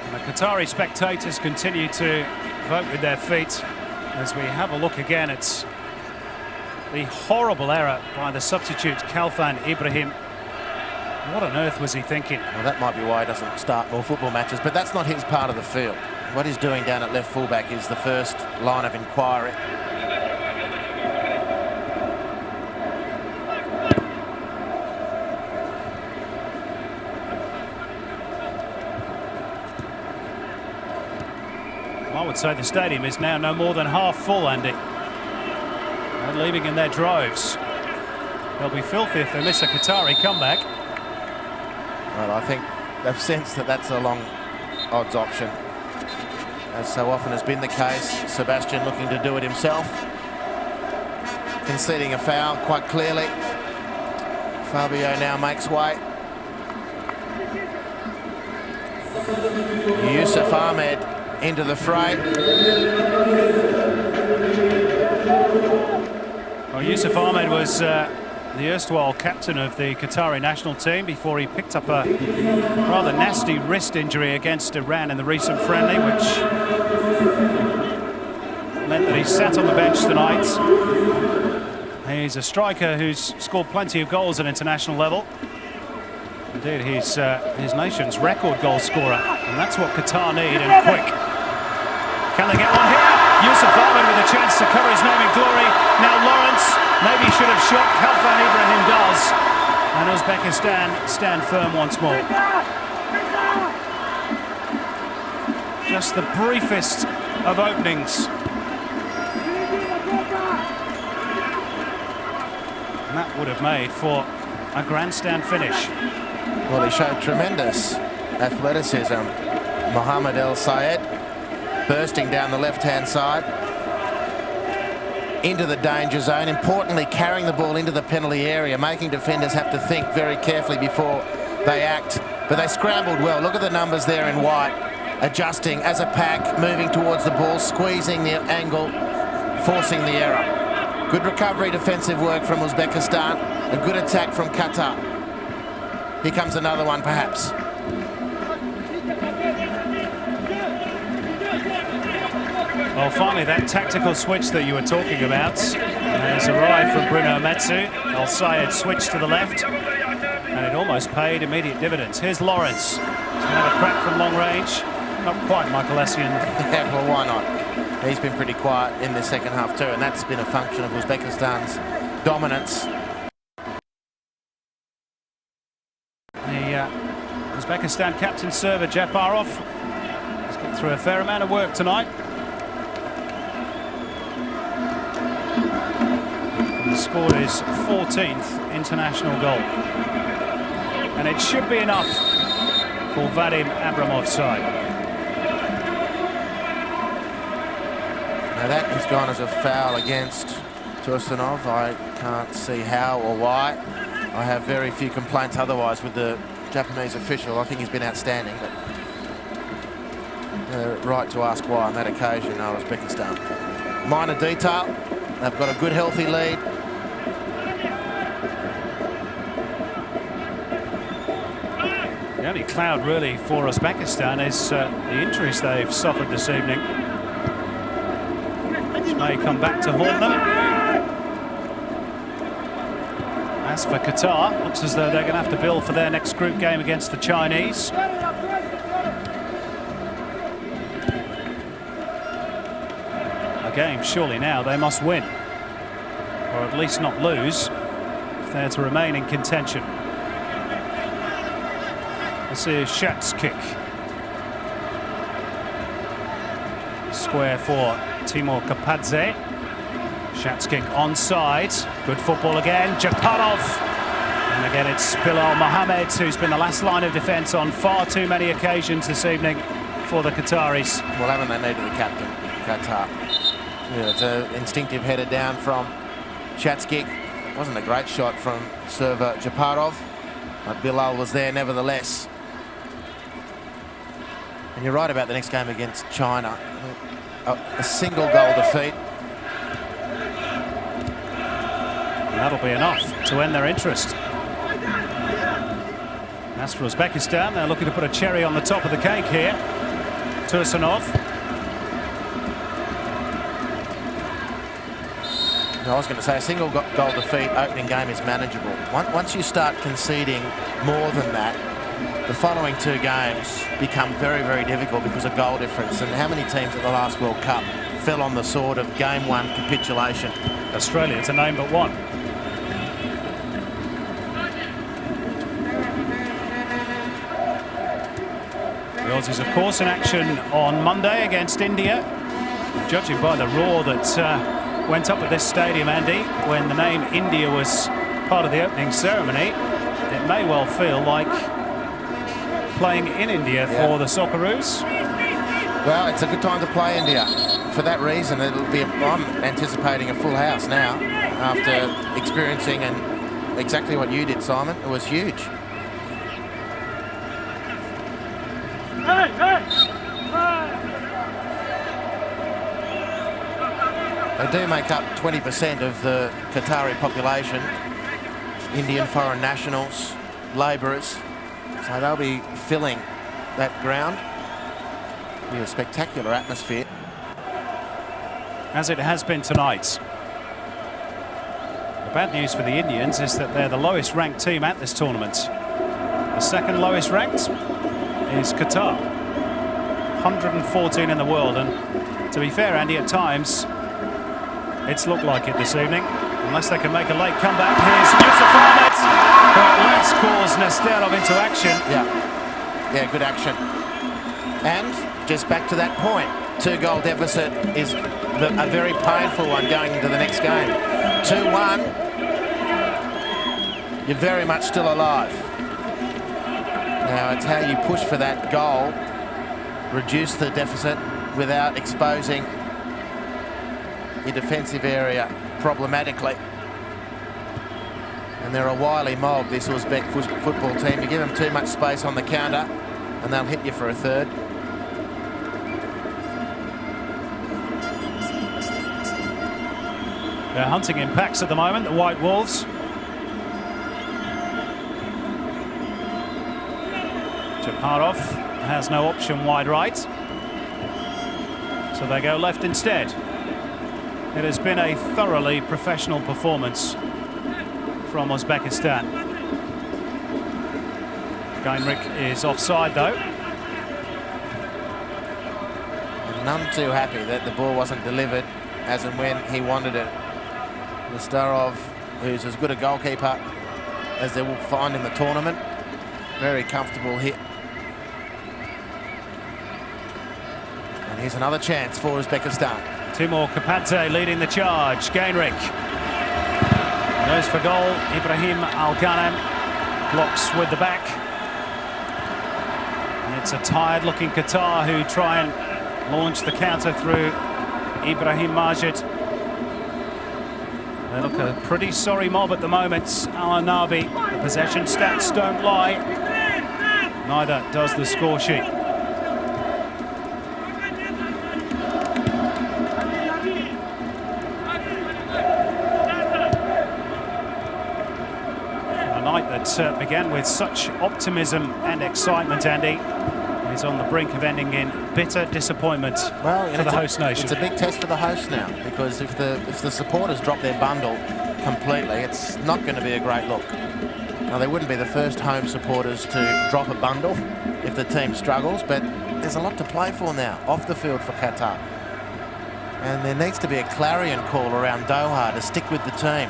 And the Qatari spectators continue to vote with their feet as we have a look again. It's the horrible error by the substitute Kalfan Ibrahim. What on earth was he thinking? Well, that might be why he doesn't start more football matches, but that's not his part of the field. What he's doing down at left fullback is the first line of inquiry. I would say the stadium is now no more than half full, Andy. They're leaving in their droves. They'll be filthy if they miss a Qatari comeback. Well, I think they've sensed that that's a long odds option. As so often has been the case, Sebastian looking to do it himself. Conceding a foul quite clearly. Fabio now makes way. Yusuf Ahmed into the fray. Well, Yusuf Ahmed was the erstwhile captain of the Qatari national team before he picked up a rather nasty wrist injury against Iran in the recent friendly, which meant that he sat on the bench tonight. He's a striker who's scored plenty of goals at international level. Indeed, he's his nation's record goal scorer, and that's what Qatar need, and quick. Can they get one here? Yusuf Ahmed with a chance to cover his name in glory. Now Lawrence maybe should have shot. Kalfan Ibrahim does. And Uzbekistan stand firm once more. Just the briefest of openings. And that would have made for a grandstand finish. Well, he showed tremendous athleticism. Mohamed El Sayed bursting down the left-hand side into the danger zone. Importantly, carrying the ball into the penalty area, making defenders have to think very carefully before they act. But they scrambled well. Look at the numbers there in white. Adjusting as a pack, moving towards the ball, squeezing the angle, forcing the error. Good recovery, defensive work from Uzbekistan. A good attack from Qatar. Here comes another one, perhaps. Well, finally, that tactical switch that you were talking about has arrived from Bruno Metsu. El Sayed switched to the left, and it almost paid immediate dividends. Here's Lawrence to have a crack from long range. Not quite Michael Essien. Yeah, well, why not? He's been pretty quiet in the second half too, and that's been a function of Uzbekistan's dominance. The Uzbekistan captain server Japarov has got through a fair amount of work tonight. Scored his 14th international goal, and it should be enough for Vadim Abramov's side. Now that has gone as a foul against Tursunov. I can't see how or why. I have very few complaints otherwise with the Japanese official. I think he's been outstanding, but they're right to ask why on that occasion are Uzbekistan. Minor detail, they've got a good healthy lead. The only cloud really for Uzbekistan is the injuries they've suffered this evening, which may come back to haunt them. As for Qatar, looks as though they're going to have to build for their next group game against the Chinese. A game surely now they must win, or at least not lose, if they're to remain in contention. This is Shat's kick. Square for Timur Kapadze. Shat's kick onside. Good football again. Japarov. And again it's Bilal Mohammed, who's been the last line of defence on far too many occasions this evening for the Qataris. Well, haven't they needed the captain, Qatar? Yeah, it's an instinctive header down from Shat's kick. Wasn't a great shot from server Japarov, but Bilal was there nevertheless. And you're right about the next game against China. A single goal defeat. And that'll be enough to end their interest. As for Uzbekistan, they're looking to put a cherry on the top of the cake here. Tursunov. I was going to say a single goal defeat opening game is manageable. Once you start conceding more than that, the following two games become very, very difficult because of goal difference. And how many teams at the last World Cup fell on the sword of game one capitulation? Australia to name but one. The Aussies, of course, in action on Monday against India. Judging by the roar that went up at this stadium, Andy, when the name India was part of the opening ceremony, it may well feel like playing in India for the Socceroos. Well, it's a good time to play India. For that reason, I'm anticipating a full house now after experiencing exactly what you did, Simon. It was huge. They do make up 20% of the Qatari population. Indian foreign nationals, labourers. So they'll be filling that ground. It'll be a spectacular atmosphere. As it has been tonight. The bad news for the Indians is that they're the lowest ranked team at this tournament. The second lowest ranked is Qatar. 114 in the world, and to be fair, Andy, at times it's looked like it this evening. Unless they can make a late comeback. Here's Yusuf Ahmed, but let's cause Nesterov into action. Yeah, good action. And just back to that point, 2-goal deficit is a very painful one going into the next game. 2-1, you're very much still alive. Now it's how you push for that goal, reduce the deficit without exposing your defensive area problematically. And they're a wily mob, this Uzbek football team. You give them too much space on the counter and they'll hit you for a third. They're hunting in packs at the moment, the White Wolves. Japarov has no option wide right, so they go left instead. It has been a thoroughly professional performance from Uzbekistan. Gainrich is offside though. And none too happy that the ball wasn't delivered as and when he wanted it. Nestorov, who's as good a goalkeeper as they will find in the tournament. Very comfortable hit. And here's another chance for Uzbekistan. Timur Kapadze leading the charge. Gainrich goes for goal. Ibrahim Al-Ghanem blocks with the back. And it's a tired-looking Qatar who try and launch the counter through Ibrahim Majid. They look a pretty sorry mob at the moment, Al-Nabi. The possession stats don't lie. Neither does the score sheet. that began with such optimism and excitement, Andy, is on the brink of ending in bitter disappointment for the host nation. It's a big test for the host now, because if the supporters drop their bundle completely, it's not going to be a great look. Now, they wouldn't be the first home supporters to drop a bundle if the team struggles, but there's a lot to play for now off the field for Qatar. And there needs to be a clarion call around Doha to stick with the team.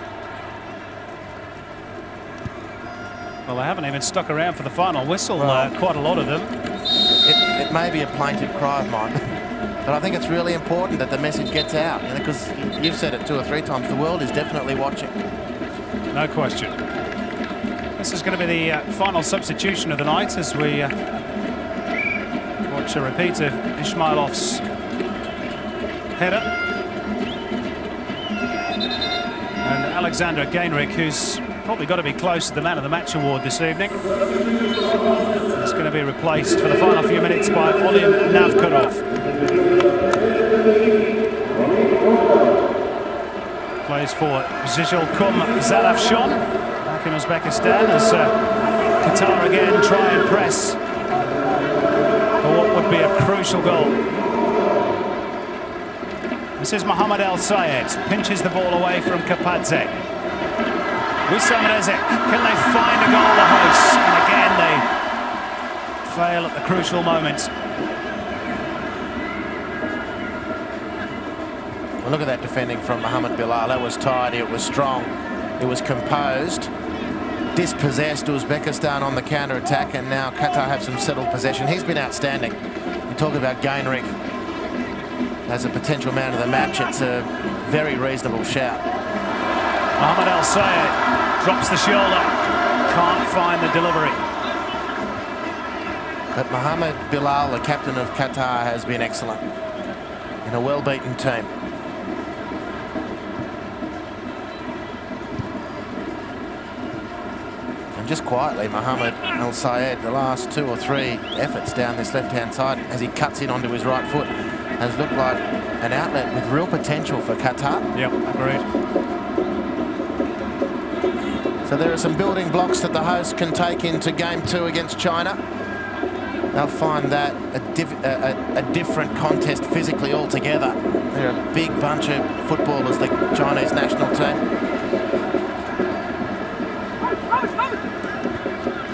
Well, they haven't even stuck around for the final whistle, quite a lot of them. It may be a plaintive cry of mine, but I think it's really important that the message gets out, because you've said it 2 or 3 times, the world is definitely watching. No question. This is going to be the final substitution of the night as we watch a repeat of Ismailov's header. And Alexander Gainrich, who's probably got to be close to the Man of the Match award this evening. It's going to be replaced for the final few minutes by Olim Navkarov. Plays for Zhizhilkum Zarafshon back in Uzbekistan as Qatar again try and press for what would be a crucial goal. This is Mohamed El Sayed, pinches the ball away from Kapadze. Wissam Rezek, can they find a goal, the hosts? And again they fail at the crucial moment. Well, look at that defending from Mohamed Bilal. That was tidy, it was strong, it was composed. Dispossessed Uzbekistan on the counter-attack, and now Qatar have some settled possession. He's been outstanding. You talk about Gainrich as a potential man of the match. It's a very reasonable shout. Mohamed El Sayed drops the shoulder, can't find the delivery. But Mohamed Bilal, the captain of Qatar, has been excellent in a well-beaten team. And just quietly, Mohamed El Sayed, the last 2 or 3 efforts down this left-hand side as he cuts in onto his right foot, has looked like an outlet with real potential for Qatar. Yep, agreed. So there are some building blocks that the hosts can take into Game 2 against China. They'll find that a different contest physically altogether. They're a big bunch of footballers, the Chinese national team.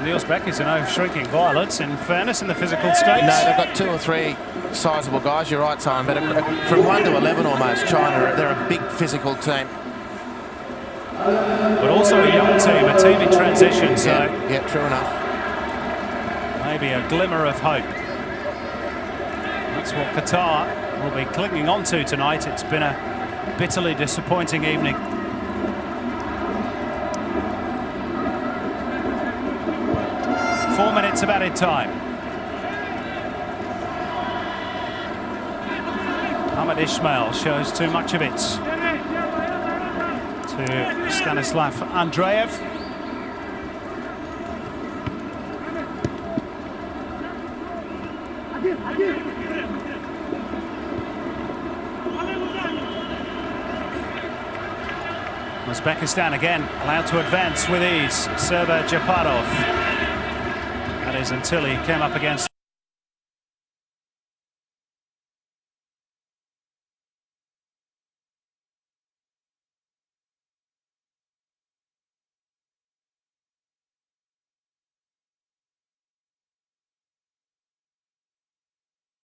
The Uzbekis are no shrinking violets, in fairness, in the physical state. No, they've got 2 or 3 sizable guys, you're right, Simon, but from 1 to 11 almost, China, they're a big physical team. But also a young team, a team in transition, so... Yeah, true enough. Maybe a glimmer of hope. That's what Qatar will be clinging on to tonight. It's been a bitterly disappointing evening. Four minutes of added time. Ahmed Ismail shows too much of it to Stanislav Andreev. Uzbekistan again allowed to advance with ease. Server Japarov. That is until he came up against